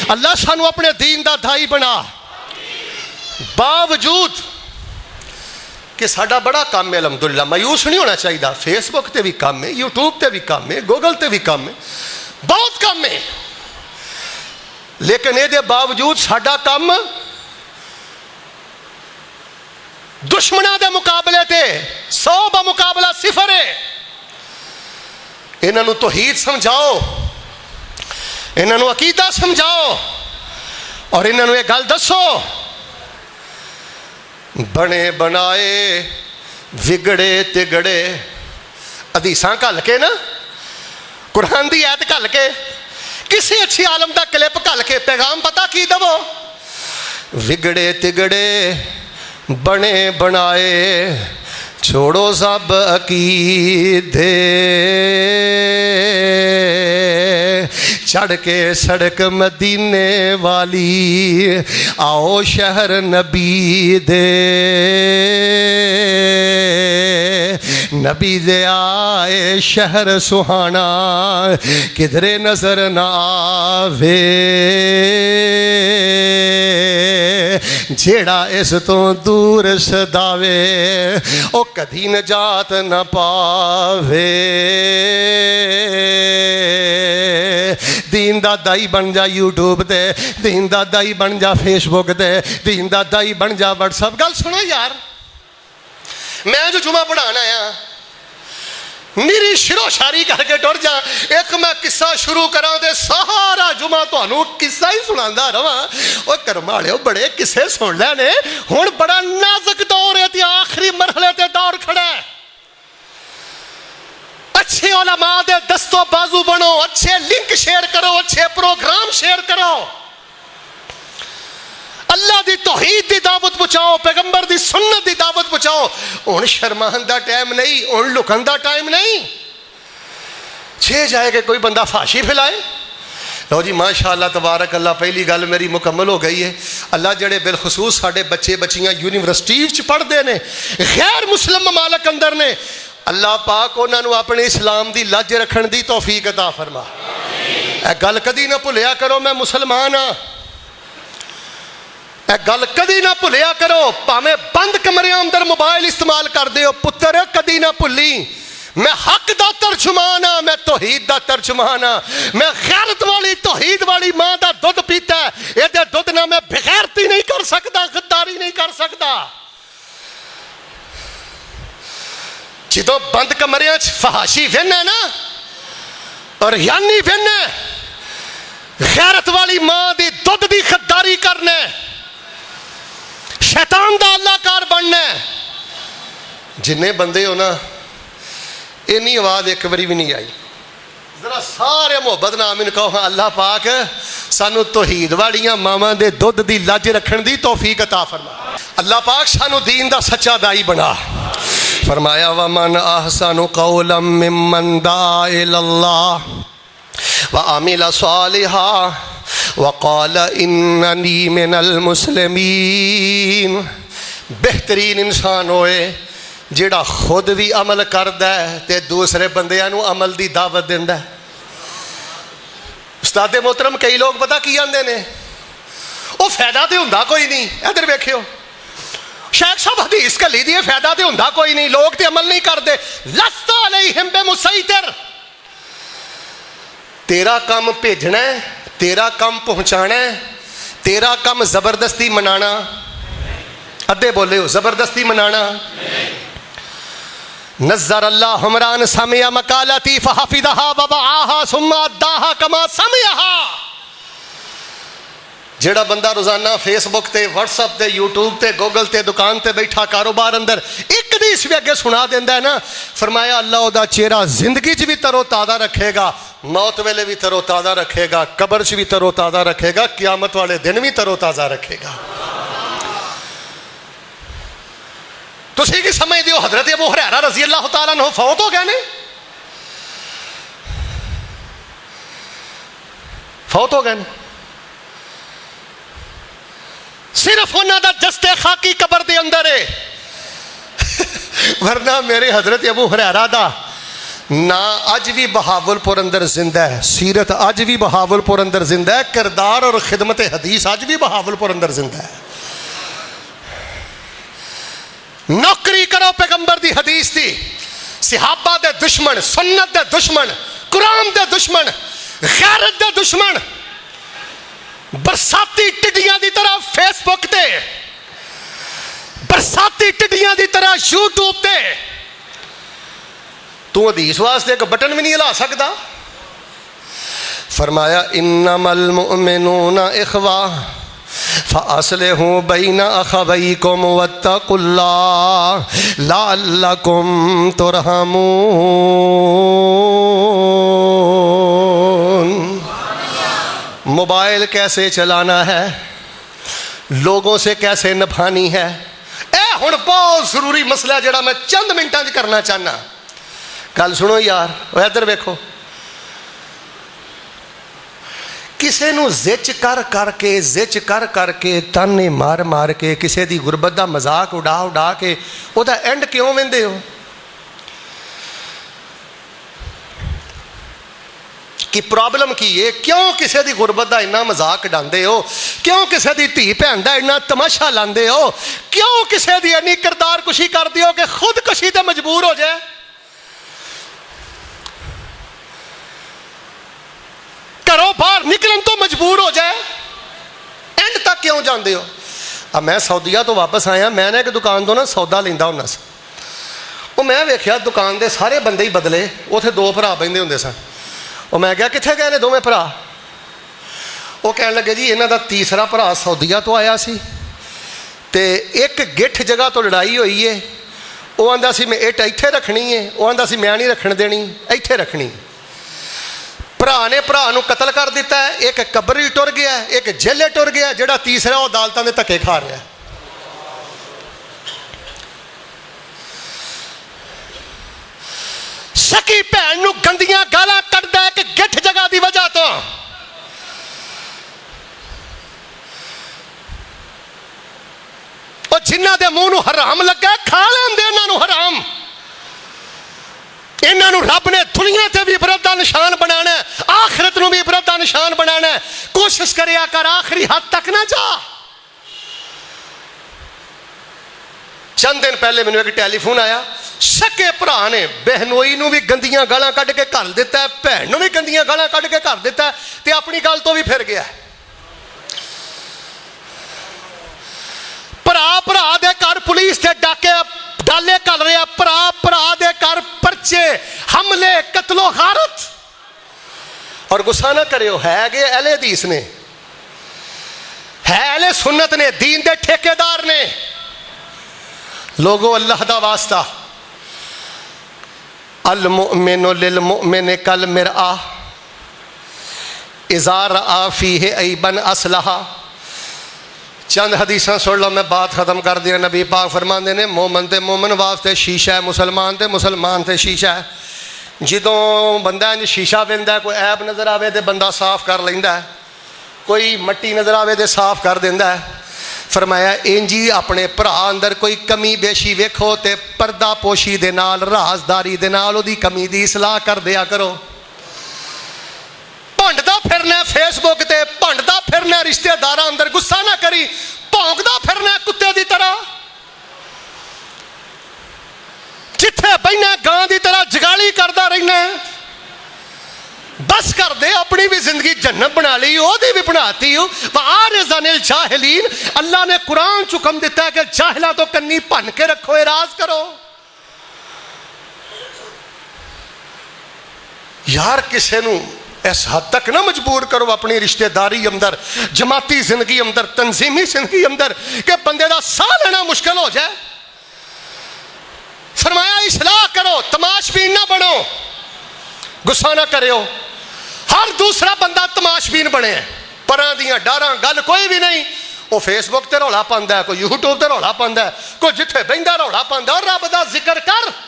अल्लाह सानू अपने दीन का दाई बना। बावजूद कि साडा बड़ा काम है अलहमदुलिल्लाह, मायूस नहीं होना चाहिए। फेसबुक ते भी काम है, यूट्यूब ते भी काम है, गूगल ते भी काम है, बहुत काम है, लेकिन ये बावजूद साडा काम दुश्मनों के मुकाबले ते 100 का मुकाबला 0 है। इन्हों तौहीद समझाओ, इन्हों अकीदा समझाओ और इन्हों ये गल दसो, बने बनाए विगड़े तिगड़े हदीसां घल के ना, कुरान की आयत घल के, किसी अच्छी आलम का क्लिप घल के पैगाम पता की दवो, विगड़े तिगड़े बने बनाए छोड़ो सब अकीदे, चढ़ के सड़क मदीने वाली आओ शहर नबी दे, नबी दे आए शहर सुहाना किधरे नजर ना आवे, जेड़ा इस तो दूर सदावे ओ कदी नजात न पावे। दीन दा दाई बन जा यूट्यूब ते, दीन दा दाई बन जा फेसबुक ते, दीन दा दाई बन जा व्हाट्सएप। गल सुनो यार, मैं जो जुमा पढ़ान आया मेरी शिरो शारी करके टुर जा, एक मैं किस्सा शुरू करा तो सारा जुमा तुहानू किस्सा ही सुनांदा रहा। वो कर्म वाले बड़े किस्से सुन लैने, हुण बड़ा नाजुक दौर है ते आखिरी मरहले ते दौर खड़ा है। अच्छे उलमा दे दस्तो बाजू बनो, अच्छे लिंक शेयर करो, अच्छे प्रोग्राम शेयर करो, अल्लाह दी तौहीद दी दावत पहुंचाओ, पैगंबर दी सुन्नत दी दावत पहुंचाओ। हुण शर्मान दा टाइम नहीं, हुण लुकन दा टाइम नहीं। छे जाए कि कोई बंदा फाशी फैलाए। लो जी माशाअल्लाह तबारक अल्लाह, पहली गल मेरी मुकम्मल हो गई है। अल्लाह जेड़े बिलखसूस साडे बच्चे बच्चियां यूनिवर्सिटी च पढ़ते हैं, गैर मुस्लिम ममालक अंदर ने, अल्लाह पाक उन्होंने अपने इस्लाम की लज रखने की तौफीक अता फरमा। यह गल कदी ना भुलिया करो, मैं मुसलमान हाँ, यह गल कदी ना भुलिया करो। भावें बंद कमरे अंदर मोबाइल इस्तेमाल करते हो, पुत्र कदी ना भुली, मैं हक दा तर्जुमान हाँ, मैं तौहीद दा तर्जुमान हाँ, मैं गैरत वाली तौहीद वाली मां दा दुध पीता है, ये दुध ना मैं बेगैरती नहीं कर सकता, गद्दारी नहीं कर सकता। जो बंद कमरिया फहाशी वेना ना और यानी वेना, गैरत वाली मां दी दुध दी गद्दारी करना, शैतान दा अल्लाहकार बनना। जिन्ने बंदे हो ना, इन्नी आवाज एक बारी भी नहीं आई। जरा सारे मोहब्बत नाम इन कहो, हाँ अल्लाह पाक सानू तौहीद वालियां मावां दे दुध दी लज रखने दी तौफीक अता फरमा। अल्लाह पाक सानू दीन दा सच्चा दाई बना। फरमाया वमन अहसनु कौलम मिम्मन दा इलल्लाह व अमिल सालिहा व क़ाल इन्ननी मिनल मुस्लिमीन। बेहतरीन इंसान होए जेड़ा खुद भी अमल करदा है ते दूसरे बंदियां नू अमल दी दावत दिंदा है। उस्ताद मोहतरम कई लोग पता की आंदे ने, वो फायदा तो हुंदा कोई नहीं। इधर वेखियो शेख साहब हदीस कली दी फायदा तो हुंदा कोई नहीं, लोग तो अमल नहीं करते। लस्ता अलैहिम बिमुसैतिर, तेरा काम भेजना है, तेरा काम पहुंचाना है, तेरा काम जबरदस्ती मनाना। अद्धे बोले हो जबरदस्ती मनाना। नज़र अल्लाह हमरान समिया मकालती फहफिदहा वबआहा सुम्मा अद्दाहा कमा समियाहा। जेड़ा बंदा रोजाना फेसबुक ते व्हाट्सएप ते यूट्यूब ते गूगल ते दुकान ते बैठा कारोबार अंदर एक हदीस भी अगे सुना देंदा है ना, फरमाया अल्लाह ओदा चेहरा जिंदगी च भी तरो ताज़ा रखेगा, मौत वेले भी तरो ताज़ा रखेगा, कब्र च भी तरो ताज़ा रखेगा, क़यामत वाले दिन भी तरो ताज़ा रखेगा। तुसीं की समझदे हो हज़रत अबू हुरैरा रज़ी अल्लाह तआला अन्हु फौत हो गए ने? फौत हो गए ने, सिर्फ उन्हों का जस्ते खाकी कबर के अंदर है। वरना मेरे हजरत अबू हुरैरा दा ना अज भी बहावलपुर अंदर जिंदा है, सीरत अज भी बहावलपुर अंदर जिंदा है, किरदार और खिदमत हदीस अज भी बहावलपुर अंदर जिंदा है। नौकरी करो पैगंबर दी हदीस दी। सहाबा दे दुश्मन, सुन्नत दे दुश्मन, कुरान दे दुश्मन, गैरत दे दुश्मन बरसाती टिड्डियां दी तरह फेसबुक ते, बरसाती टिड्डियां दी तरह यूट्यूब ते। तू हदीस वास्ते एक बटन भी नहीं हिला सकता। फरमाया इन्नमल मुमिनूना इखवा फ़अस्लिहू बैना अख़वैकुम वत्तक़ुल्लाह लअल्लकुम तुरहमून। मोबाइल कैसे चलाना है, लोगों से कैसे निभानी है, यह हुण बहुत जरूरी मसला है जिहड़ा मैं चंद मिनटां च करना चाहना। गल सुनो यार, इधर वेखो, किसी नूं जिच कर करके ताने मार मार के किसी की गुरबत का मजाक उड़ा उड़ा के उहदा एंड क्यों वेंदे हो? कि प्रॉब्लम की है? क्यों किसी की गुरबत का इन्ना मजाक उड़ाते हो? क्यों किसी की धी भैन का इन्ना तमाशा लाते हो? क्यों किसी की इन्नी किरदार कुशी करते हो कि खुदकशी ते मजबूर हो जाए? घरों बाहर निकलन तो मजबूर हो जाए, एंड तक क्यों जाते हो? अब मैं सऊदीया तो वापस आया, मैंने एक दुकान तो ना सौदा लेंदा हुंदा सी। वो मैं वेख्या दुकान के सारे बंदे ही बदले, उत्थे दो भरा बहिंदे हुंदे सन। वो मैं क्या कित्थे गए ने दोवें भरा? वो कहन लगे जी इन्हां दा तीसरा भरा सऊदीया तो आया सी ते एक गिठ जगह तो लड़ाई हुई है। वो आंदा सी मैं इट इत्थे रखनी है, वो आंदा सी मैं नहीं रखण देनी, इत्थे रखनी। भरा ने भरा नूं कतल कर दिता है, एक कब्र ही टुर गया, एक जेले टुर गया, जिहड़ा तीसरा वो अदालतां दे धक्के खा रहा है। सकी भैन नूं गंदियां गालां कढदा है कि गिठ जगह की वजह तो। और जिन्हां दे मूंह नूं हराम लगा खा लैंदे इन्हां नूं हराम। इन्हां नूं रब ने दुनिया ते भी इबरत दा निशान बनाना है, आखिरत नूं भी इबरत दा निशान बनाना है। कोशिश करिया कर आखिरी हद तक ना जा। चंद दिन पहले मैनूं एक टेलीफोन आया, सके भरा ने बहनोई नूं भी गंदियां गालां कढ के घर दिता है, भैन नूं भी गंदियां गालां कढ के घर दिता है ते अपनी गल तो भी फिर गया। भरा भरा दे घर पुलिस के डाले कर रहा, भरा भरा दे घर परचे, हमले, कतलो गारत। और गुस्सा ना करियो, है गे अहले हदीस ने, है अहले सुन्नत ने, दीन दे ठेकेदार ने। लोगों अल्लाह दा वास्ता, अल मुमिनु लिल मुमिन कल मिरआ इज़ा रआ फीहि ऐबन असलहा। चंद हदीसा सुन लो, मैं बात खत्म कर दिया। नबी पाक फरमाते ने मोमन ते मोमन वास्ते शीशा है, मुसलमान ते मुसलमान ते शीशा है। जदों बंदा इंज शीशा वेंदा है, कोई ऐब नज़र आवे तो बंदा साफ कर लेंदा है, कोई मट्टी नज़र आवे तो साफ कर देंदा है। फरमाया इंज ही अपने भरा अंदर कोई कमी बेशी वेखो तो पर्दा पोशी दे नाल, राजदारी दे नाल उहदी कमी दी सलाह कर दिया करो। भंडदा फिरना फेसबुक ते, भंडदा फिरना रिश्तेदार अंदर, गुस्सा ना करी, भौंकदा फिरना कुत्ते की तरह, जिथे बहना गां की तरह जगाली करता रहना। बस कर दे, अपनी भी जिंदगी जन्नत बना ली, ओदी भी बनाती हो। वारिज़निल जाहिलीन, अल्लाह ने कुरान च हुक्म दिता है कि जाहिला तो कन्नी भन के रखो, एराज करो। यार किसे नूं इस हद तक ना मजबूर करो अपनी रिश्तेदारी अंदर, जमाती जिंदगी अंदर, तंजीमी जिंदगी अंदर, कि बंदे का साह लेना मुश्किल हो जाए। फरमाया इस्लाह करो, तमाशबीन ना बनो। गुस्सा ना करो, हर दूसरा बंदा तमाशबीन बने, परां दियां डारां गल कोई भी नहीं। वो फेसबुक ते रौला पांदा है, कोई यूट्यूब ते रौला पांदा है, कोई जिथे बहिंदा रौला पांदा। और रब दा जिक्र कर।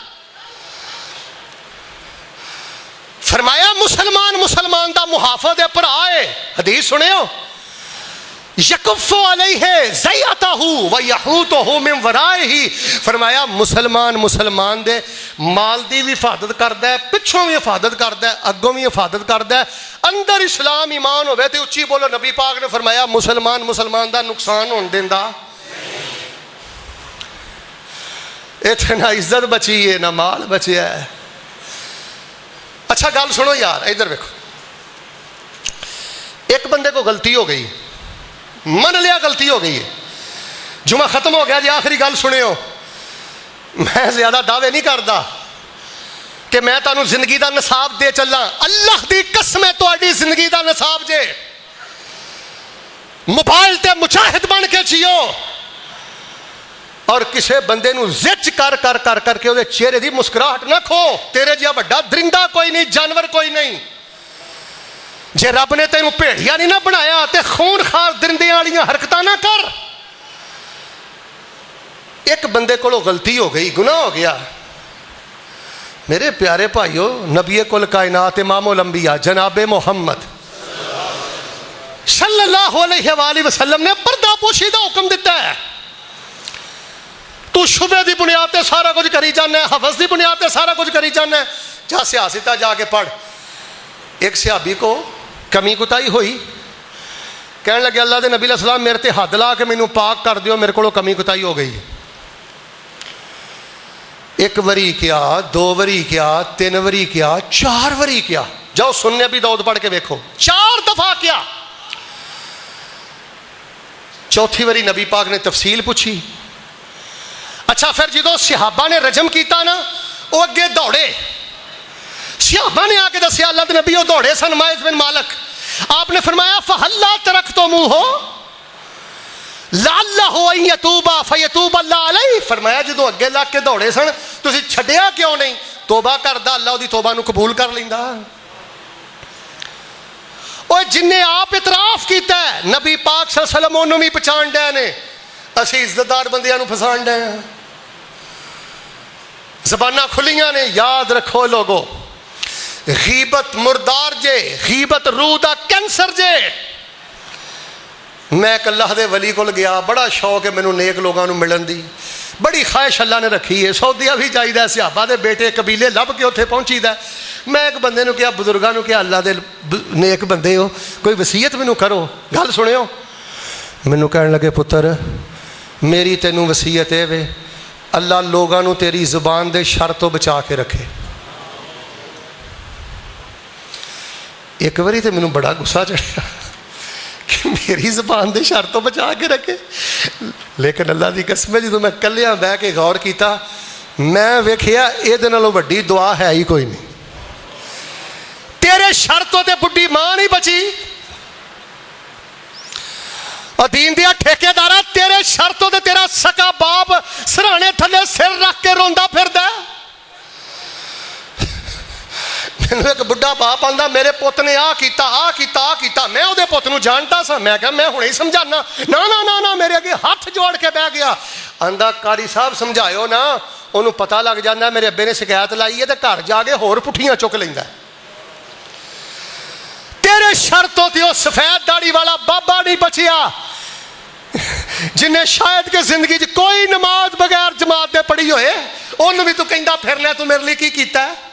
फरमाया मुसलमान मुसलमान दा मुहाफिज है, भरा है। हदीस सुनियो, यकुफ़ु अलैहि ज़ैअतहु व यहूतहु मिन वराइही। फरमाया मुसलमान मुसलमान दे माल दी भी हिफाजत करदा है, पिछों भी हिफाजत करदा है, अगों भी हिफाजत करदा है। अंदर इस्लाम ईमान होवे ते उच्ची बोलो, नबी पाक ने फरमाया मुसलमान मुसलमान दा नुकसान होण दिंदा। इत्थे ना इज्जत बची है ना माल बचिया है। अच्छा गल सुनो यार, इधर देखो, एक बंदे को गलती हो गई, मन लिया गलती हो गई है, जुमा खत्म हो गया जी, आखिरी गल सुनियो। मैं ज्यादा दावे नहीं करता कि मैं तुहानू जिंदगी का निसाब दे चला, अल्लाह की कसम है तुहाडी जिंदगी का निसाब जे मोबाइल ते मुजाहिद बन के जियो और किसी बंदे नू जिच कर कर कर करके उसदे चेहरे की मुस्कुराहट ना खो। तेरे जिहा वड्डा दरिंदा कोई नहीं, जानवर कोई नहीं। जे रब ने तेनू भेड़िया नहीं ना बनाया तो खून खार दरिंदे वालियां हरकतां ना कर। एक बंदे को गलती हो गई, गुनाह हो गया। मेरे प्यारे भाइयों, नबी कुल कायनात इमामुल अंबिया जनाबे मोहम्मद सल्लल्लाहु अलैहि वसल्लम ने पर्दा पोशी का हुक्म दिता है। तू शुबे की बुनियाद पर सारा कुछ करी जाना है, हवस की बुनियाद पर सारा कुछ करी जाना है। जा सियासता जाके पढ़। एक सिहाबी को कमी कुताही हुई, कहने लगे अल्लाह के नबी सलाम मेरे ते हद ला के मैनू पाक कर दियो, मेरे को कमी कुताही हो गई। एक वरी क्या, दो वरी क्या, तीन वरी क्या, चार वरी क्या, जाओ सुनने भी दाऊद पढ़ के देखो, 4 दफा क्या। चौथी वरी नबी पाक ने तफसील पूछी। अच्छा फिर जो सिहाबा ने रजम किया ना, वो अगे दौड़े। सिहाबा ने आके दसिया अल्लाह के नबी, वो दौड़े सन माइज बिन मालिक। आपने फरमाया फहल्ला तरक तो मुँह हो लाला हो यतूबा फयतूब अल्लाह अलैहि। फरमाया जो अगे लग के दौड़े सन, तुसीं छड्डिया क्यों नहीं? तोबा करदा, अल्लाह उहदी तोबा नूं कबूल कर लैंदा। ओए जिन्हें आप इतराफ किया है, नबी पाक सल्लल्लाहु अलैहि वसल्लम उन्होंने भी पछाण डे ने, असीं इज्जतदार बंदियां नूं फसान डे हां। ज़बानां खुलियां ने, याद रखो लोगो, गीबत मुर्दार जे, गीबत रूह दा कैंसर जे। मैं एक अल्लाह दे वली कोल गया, बड़ा शौक है मैनू नेक लोगों को मिलन दी, बड़ी ख्वाहिश अल्लाह ने रखी है। सऊदिया भी जाईदा, सिहाबा दे बेटे कबीले लभ के उत्थे पहुंचीदा। मैं एक बंदे नूं कहा, बुजुर्गां नूं कहा, अल्लाह दे नेक बंदे हो, कोई वसीयत मैनू करो। गल सुनियो, मैनू कहन लगे पुत्र मेरी तेनू वसीयत है वे, अल्लाह लोगों को तेरी जुबान दे शर तो बचा के रखे। एक बारी तो मैनू बड़ा गुस्सा चढ़िया कि मेरी जुबान दे शर तो बचा के रखे, लेकिन अल्लाह की कसम है जो मैं कलिया बह के गौर किया, मैं वेखिया ये नालों वड्डी दुआ है ही कोई नहीं। तेरे शर तो ते बुढ़ी मां नहीं बची, और दीन दिया ठेकेदारा तेरे शर तो ते तेरा सका बाप सराहने थले सिर रख के रोंदा फिरदा। मैनू एक बुढ़ा बाप आंदा मेरे पुत ने आ किया आ किया आ किया, मैं उहदे पुत नूं जानता सा। मैं कहा मैं हुणे ही समझाना, ना ना ना ना, मेरे अगे हाथ जोड़ के बह गया। आंदा कारी साहब समझाओ ना, उन्होंने पता लग जाता मेरे अब्बे ने शिकायत लाई है, तो घर जाके होर पुठियां चुक लैंदा। तेरे शर्तों ते वो सफेद दाढ़ी वाला बाबा नहीं बचिया जिन्हें शायद कि जिंदगी च कोई नमाज बगैर जमात दे पढ़ी होए, उन्होंने भी तू कहंदा फिरना तू मेरे लिए की कीता है।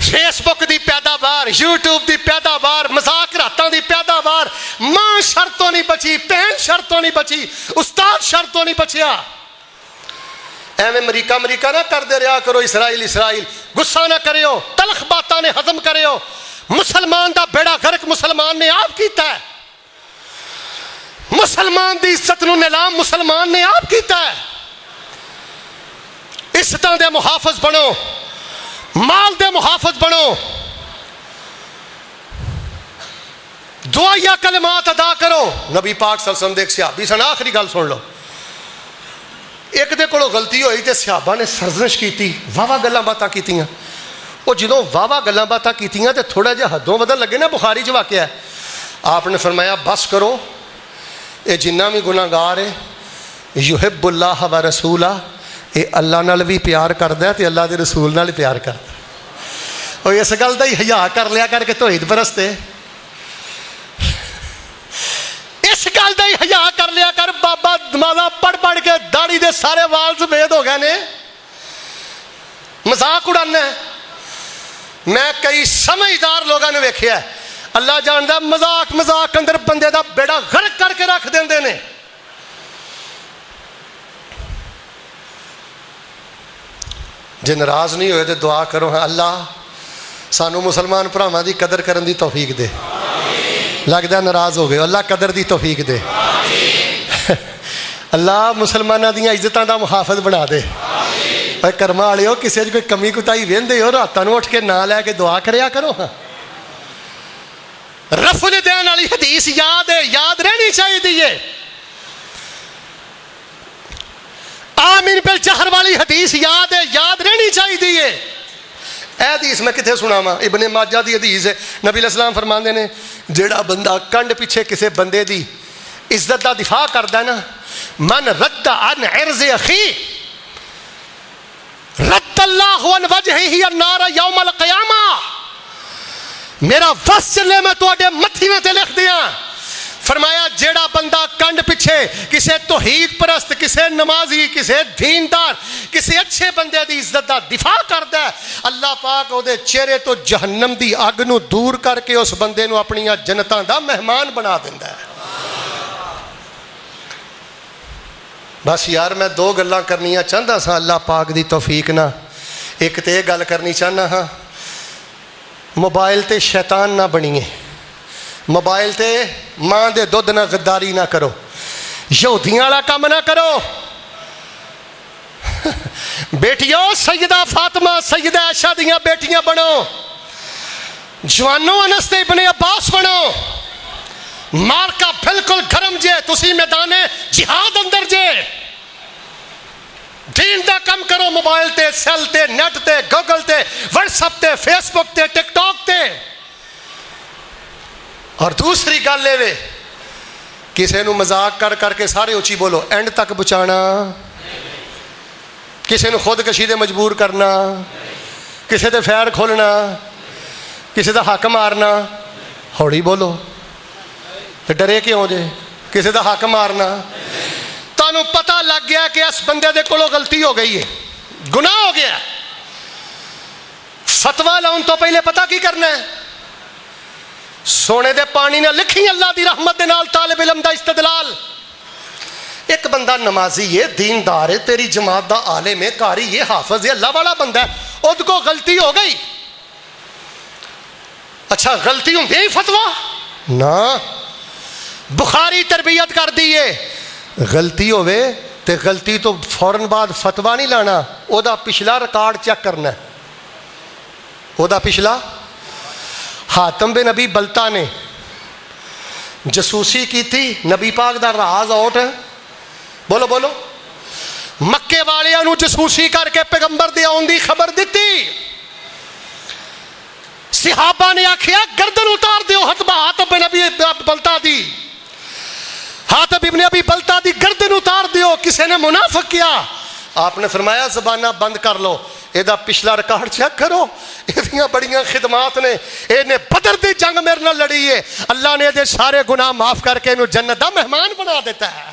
फेसबुक की पैदावार, यूट्यूब की पैदावार, मजाक रातां की पैदावार, मां शर्तों नहीं बची, भैन शर्तों नहीं बची, उस्ताद शर्तों नहीं बचिया। एवं अमरीका अमरीका ना करते रहा करो, इसराइल इसराइल, गुस्सा ना करियो, तलख बातां ने हजम करियो। मुसलमान का बेड़ा गर्क मुसलमान ने आप किया है, मुसलमान की इज्जत नूं नीलाम मुसलमान ने आप किया है। इज्जतां दे मुहाफिज बनो, माल दे मुहाफिज बनो, दुआया कलमात अदा करो। नबी पाक सल्लल्लाहु अलैहि वसल्लम दे एक सहाबी सन, आखिरी गल सुन लो। एक दे कोलों गलती हुई तो सहाबा ने सरजश की, वाहवा गल्लां बातां कीतियां। वो जो वाहवा गल्लां बातां कीतियां तो थोड़ा जिहा हदों बदल लगे ना, बुखारी च वाक़या है। आपने फरमाया बस करो, ये जिन्ना भी गुनाहगार है युहिब्बुल्लाह व रसूला, ये अल्लाह नाल भी प्यार करदा है, अल्लाह के रसूल नाल प्यार करदा। और इस गल का ही हया कर लिया करके तोहीद परस्ते, इस गल का ही हया कर लिया कर। बाबा नमाज़ां पढ़ पढ़ के दाढ़ी दे सारे वाल सफेद हो गए ने, मजाक उड़ाना है। मैं कई समझदार लोगों ने वेखिया, अल्लाह जानदा मजाक मजाक अंदर बंदे का बेड़ा गर्क करके रख देंदे ने। जे नाराज़ नहीं होए तो दुआ करो, हाँ अल्लाह सानू मुसलमान भरावां दी कदर करन दी तौफीक दे। लगदा नाराज़ हो गए, अल्लाह कदर दी तौफीक दे। अल्लाह मुसलमाना दी इज्जतां दा मुहाफिज बना दे। भाई कर्मा वाले किसी कोई कमी कुताही वेंदे हो, रातां नूं उठ के ना लैके दुआ करया करो। हाँ रफल देने वाली हदीस याद है, याद रहनी चाहिए। आमीन बिल जहर वाली हदीस याद है, याद रहनी चाहिए। यह हदीस मैं कितने सुनावा, इब्ने माजा की हदीस है। नबी अलैहिस्सलाम फरमाते ने जेड़ा बंदा कंड पिछे किसी बंदे की इज्जत का दिफा करता ना, मन रद्दा अन इर्ज़ अखी रद्दल्लाहु अन वजहिही अन्नार यौमल क़यामा। मेरा वस चले मैं तुहाडे मत्थीवें ते लिख दियां। फरमाया जेड़ा बंदा कंड पिछे किसी तौहीद परस्त, किसी नमाजी, किसी दीनदार, किसी अच्छे बंदे की इज्जत का दिफा करता है, अल्लाह पाक उहदे चेहरे तो जहन्नम की अग नूं दूर करके उस बंदे नूं अपनियां जन्नतां दा मेहमान बना दिंदा है। बस यार मैं दो गल्लां करनियां चाहता सा अल्लाह पाक की तौफीक ना। एक तो यह गल करनी चाहना हाँ, मोबाइल ते शैतान ना बनीए, मोबाइल ते मां दे दुध ना गद्दारी ना करो, यहूदियां वाला काम ना करो। बेटियों सैयदा फातिमा सैयदा आयशा दियां बेटियां बनो, जवानों अनस ते इब्ने अब्बास बनो। मार्का बिल्कुल गरम जे, तुसी मैदाने जिहाद अंदर जे। दीन दा कम करो, मोबाइल ते सेल ते नेट ते गूगल ते व्हाट्सएप ते फेसबुक ते टिकटॉक ते। और दूसरी गल ये किसी को मजाक कर करके सारे उची बोलो, एंड तक पहुँचाना, किसी को खुदकशी दे मजबूर करना, किसी दे फैर खोलना, किसी का हक मारना। हौली बोलो तो डरे क्यों जे, किसी का हक मारना। तुहानू पता लग गया कि इस बंदे दे कोलों गलती हो गई है, गुनाह हो गया, फतवा लाउन तो पहले पता की करना है? सोने दे पानी ना लिखी अल्लाह की रहमत दे नाल तालिब इल्म दा इस्तदलाल। एक बंदा नमाजी है, दीनदार है, तेरी जमात दा आलिम है, कारी है, हाफिज है, अल्लाह वाला बंदा है, उद को गलती हो गई। अच्छा गलती होंदी ही फतवा ना, बुखारी तरबियत कर दी है, गलती होवे ते गलती तो फौरन बाद फतवा नहीं लाना, ओदा पिछला रिकॉर्ड चेक करना। ओदा पिछला हातम बिन नबी बलता ने जसूसी की थी, नबी पाक दा राज आउट है, बोलो बोलो, मक्के वालियां नूं जसूसी करके पैगंबर दे आउण दी खबर दी। सहाबा ने आखिया गर्दन उतार दियो हातम बिन नबी बलता दी, हातम इब्ने अबी बलता दी गर्दन उतार दियो। किसी ने मुनाफिक किया, आपने फरमाया ज़बाना बंद कर लो, एदा पिछला रिकॉर्ड चेक करो, एदियां बड़ियां खिदमात ने, इन्हें बदर दी जंग मेरे नाल लड़ी है, अल्लाह ने ये सारे गुनाह माफ करके इन्हू जन्नत दा मेहमान बना देता है।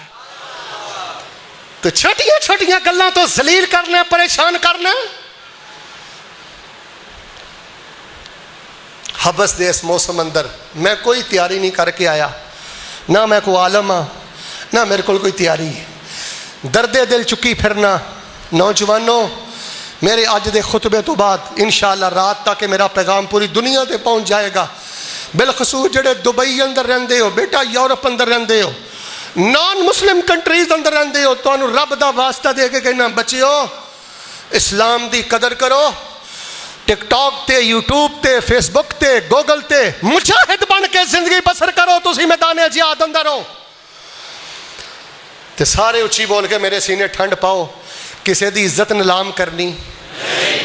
तो छोटियां छोटियां गल्लां तो जलील करना, परेशान करना। हबस दे इस मौसम अंदर मैं कोई तैयारी नहीं करके आया, ना मैं कोई आलम हाँ, ना मेरे को कोई तैयारी है। दर्दे दिल चुकी फिरना। नौजवानों मेरे अज के खुतबे तो बाद इंशाअल्लाह रात तक मेरा पैगाम पूरी दुनिया ते पहुँच जाएगा। बिलखसूस जेडे दुबई अंदर रहंदे हो, बेटा यूरोप अंदर रहंदे हो, नॉन मुस्लिम कंट्रीज अंदर रहंदे हो, तो रब का वास्ता दे के कहना बच्चियो इस्लाम की कदर करो। टिकटॉक ते, यूट्यूब ते, फेसबुक ते, गूगल ते मुजाहिद बन के जिंदगी बसर करो। तुसी मैदाने जिहाद अंदर हो ते सारे उची बोल के मेरे सीने ठंड पाओ। किसी की इज्जत नीलाम करनी,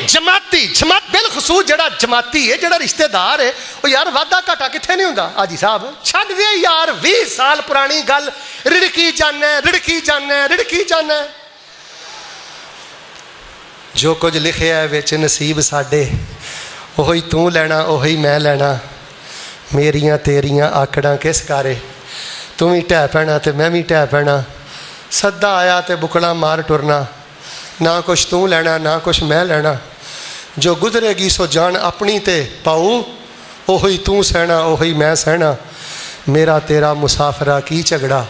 जमाती जमात बिलखसूस जड़ा जमाती है, जड़ा रिश्तेदार है, वो यार वादा घाटा कितने नहीं होंदा। हाजी साहब छड्ड दे यार, 20 साल पुरानी गल रिड़की जाना रिड़की जाना रिड़की जाना। जो कुछ लिखिया है विच नसीब साडे, ओही तू लैना ओही मैं लैना। मेरियां तेरियां आकड़ां किस कारे, तू भी ढह पैना ते मैं भी ढह पैना। सद्दा आया ते बुकड़ा मार टुरना, ना कुछ तू लैना ना कुछ मैं लैना। जो गुजरेगी सो जान अपनी ते पाऊ, ओही तू सहना ओही मैं सहना। मेरा तेरा मुसाफरा की झगड़ा,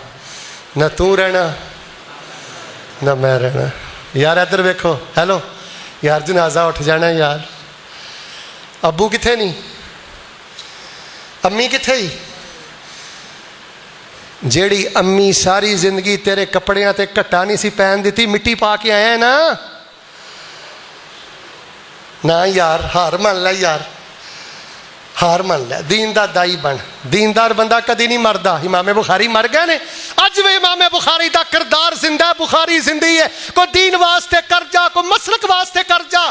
न तू रहना न मैं रहना। यार इधर वेखो, हेलो यार जनाजा उठ जाना यार। अबू किथे नहीं, अम्मी किथे ही? जेड़ी अम्मी सारी जिंदगी तेरे कपड़ियां ते घट्टा नहीं सी पैन दी, मिट्टी पा के आया ना। ना यार हार मान लै यार, हार मान लै, दीन दा दाई बन। दीनदार बंदा कदी नहीं मरदा। इमामे बुखारी मर गए ने, अज भी इमामे बुखारी दा किरदार जिंदा है। बुखारी जिंदी है। कोई दीन वास्ते कर जा, कोई मसलक वास्ते कर जा,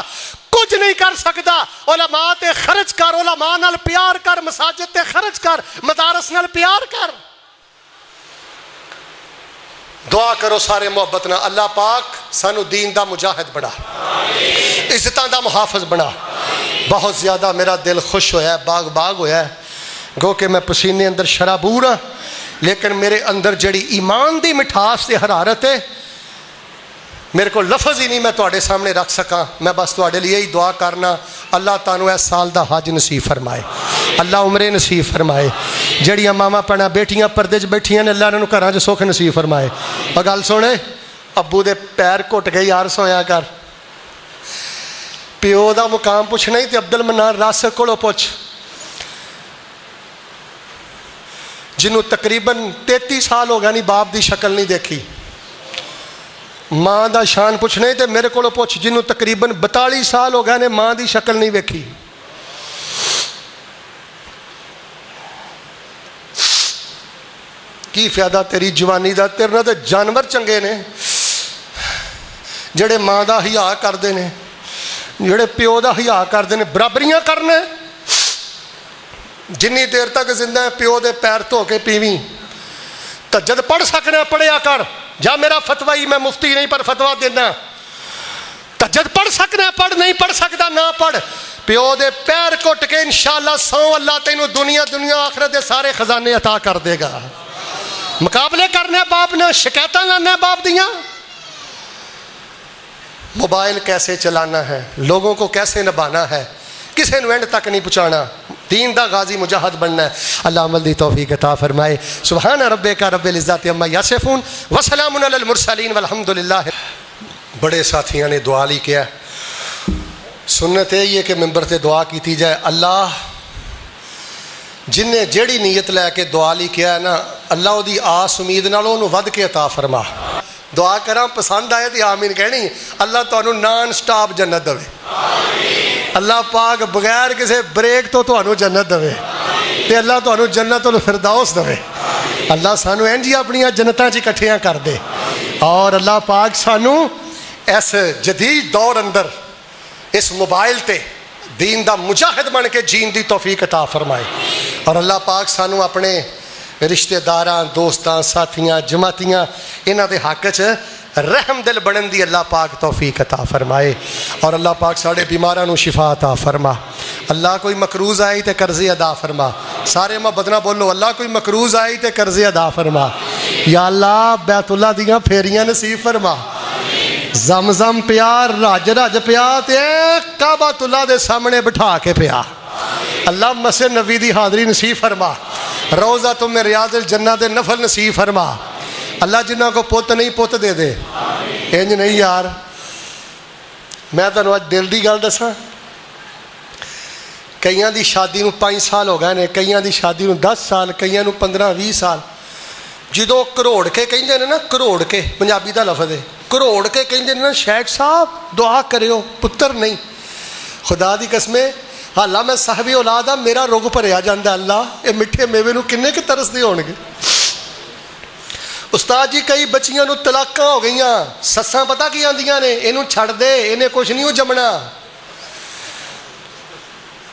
कुछ नहीं कर सकता। उलमा ते खर्च कर, उलमा नाल प्यार कर, मसाजिद ते खर्च कर, मदारस नाल प्यार कर। दुआ करो सारे मुहब्बत ना, अल्लाह पाक सानू दीन दा मुजाहिद बना, इज्जतां दा मुहाफिज बना। बहुत ज़्यादा मेरा दिल खुश होया, बाग बाग होया। गो कि मैं पसीने अंदर शराबूर हाँ, लेकिन मेरे अंदर जड़ी ईमान दी मिठास ते हरारत है, मेरे को लफज ही नहीं मैं तुहाडे सामने रख सका। मैं बस तुहाडे लिए ही दुआ करना, अल्लाह तानू इस साल दा हज नसीब फरमाए, अल्लाह उमरे नसीब फरमाए। जड़ियाँ मावां भैणां बेटियां पर्दे च बैठियां ने, अल्लाह इन्हां नूं घरां च सुख नसीब फरमाए। और गल सुने, अब्बू दे पैर घुट के यार सोया कर। प्यो का मुकाम पुछना ही तो अब्दुल मन्नान रासिक कोलों पुछ, जिन्हों तकरीबन 33 साल हो गया नहीं बाप की शक्ल नहीं देखी। माँ का शान पुछना ही तो मेरे को पुछ, जिन्हों तकरीबन 42 साल हो गए ने माँ की शक्ल नहीं वेखी। की फायदा तेरी जवानी का? तेरे नाल तो जानवर चंगे ने जेड़े माँ का हिया करते हैं, जेड़े प्यो का हिया करते हैं। बराबरियां करने, जिन्नी देर तक जिंदा है प्यो के पैर धो के पीवी। तहज्जुद पढ़ सकना पढ़िया कर, जा मेरा फतवा ही, मैं मुफ्ती नहीं पर फतवा देना। तहज्जुद पढ़ सकना पढ़, नहीं पढ़ सकता ना पढ़। प्यो के पैर घुट के इंशाअल्लाह सौ अल्लाह तेनू दुनिया दुनिया आखिरत के सारे खजाने अता कर देगा। मुकाबले करने बाप ने, शिकायत लाने बाप दियाँ। मोबाइल कैसे चलाना है, लोगों को कैसे निभाना है, किसी एंड तक नहीं पहुँचाना, दीन दा गाजी मुजाहिद बनना है। अल्लाह अमल दी तौफीक अता फरमाए। सुभान रब्बिका रब्बिल इज्जति अम्मा यसिफून व सलामुन अलल मुरसलीन वल्हम्दुलिल्लाह। बड़े साथियों ने दुआ ली किया, सुन्नत यही है कि मिंबर से दुआ की जाए। अल्लाह जिन्हें जेड़ी नीयत लैके दुआ ली किया है ना, अल्लाह उहदी आस उम्मीद नाल उहनूं वध के अता फरमा। दुआ करा पसंद आए तो आमीन कहनी। अल्लाह तुहानू नॉन स्टॉप जन्नत देवे, अल्लाह पाक बगैर किसी ब्रेक तो तुहानू जन्नत देवे, ते अल्लाह तुहानू जन्नतुल फिरदौस देवे। अल्लाह सानू इंज ही अपनियां जन्नतां च इकट्ठियां कर दे। और अल्लाह पाक सानू इस जदीद दौर अंदर इस मोबाइल ते दीन दा मुजाहिद बन के जीन दी तौफीक अता फरमाए। और अल्लाह पाक सानू अपने रिश्तेदारां, दोस्तां, साथियां, जमातियां, इन्हां दे हक च रहम दिल बनन दी अल्लाह पाक तौफीक अता फरमाए। और अल्लाह पाक साढ़े बीमारां नूं शिफा अता फरमा। अल्लाह कोई मकरूज आई तो कर्जे अदा फरमा। सारे मोहब्बत नाल बोलो, अल्लाह कोई मकरूज आई तो कर्जे अदा फरमा। या अल्लाह बैतुल्ला दियां फेरियां नसीब फरमा। जमजम पिया, रज रज पिया, ते काबातुल्ला दे सामने बिठा के पिया। अल्लाह मस्जिद नबी दी हाज़री नसीब फरमा। रोज़ा तुम्हें रियाज़ुल जन्नत दे नफल नसीब फरमा। अल्लाह जिन्हों को पुत नहीं पुत दे दे। इंज नहीं यार, मैं तुहानूं अज दिल की गल दसां, कईयां दी शादी नूं 5 साल हो गए ने, कईयां दी शादी नूं 10 साल, कईयां नूं 15-20 साल। जो करोड़ के कहिंदे ने ना, करोड़ के पंजाबी का लफज है, करोड़ के कहिंदे ने ना, शेख साहब दुआ करियो पुत्र नहीं। खुदा दी कसमे हालां मैं साहबी औलाद आ, मेरा रुग भरिया जाता। अल्लाह ये मिठे मेवे नूं किन्ने के तरसदे होणगे। उस्ताद जी कई बच्चियां नूं तलाकां हो गईयां, सस्सां पता की आंदियां ने, इनू छड़ दे, इन्हें कुछ नहीं हो जमना।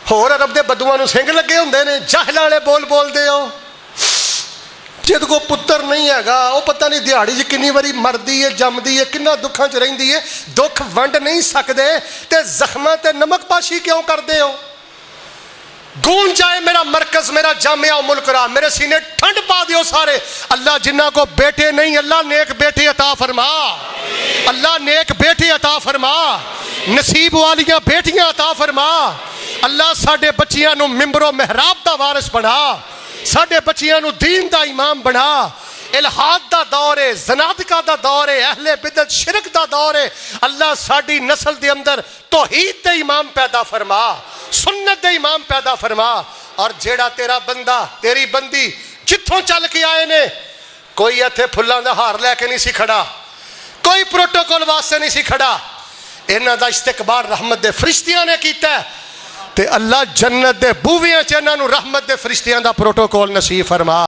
होर अरब दे बदुआं नूं सिंग लगे हुंदे ने, जाहलां वाले बोल बोलदे हो। जिद को पुत्र नहीं हैगा, वो पता नहीं दिहाड़ी च किन्नी वारी मरदी है, जमदी है, किन्ना दुखां च रहिंदी है। दुख वंड नहीं सकदे ते जख्मां ते नमक पाशी क्यों करदे हो? गूंज जाए मेरा मरकज, मेरा जामिया मुल्करा, मेरे सीने ठंड पा दियो सारे। अल्लाह जिन्ना को बेटे नहीं, अल्लाह नेक बेटे अता फरमा। अल्लाह नेक बेटे अता फरमा, नसीब वालियां बेटियां अता फरमा। अल्लाह साडे बच्चियां नूं मिंबरो महराब दा वारिस बना, साडे बच्चियां नूं दीन दा इमाम बना। इलहाद का दौर है, जनादका का दौर है, अहले बिदअत शिरक का दौर है। अल्लाह साडी नस्ल के अंदर तौहीद दे इमाम पैदा फरमा, सुन्नत दे इमाम पैदा फरमा। और जेड़ा तेरा बंदा तेरी बंदी जिथों चल के आए ने, कोई इत्थे फुल्लां दा हार लैके नहीं सी खड़ा, कोई प्रोटोकॉल वास्ते नहीं सी खड़ा, इन्हां दा इस्तकबाल रहमत दे फरिश्तियां ने कीता ते अल्लाह जन्नत दे बूवियां च इन्हां नूं रहमत दे फरिश्तियां दा प्रोटोकॉल नसीब फरमा।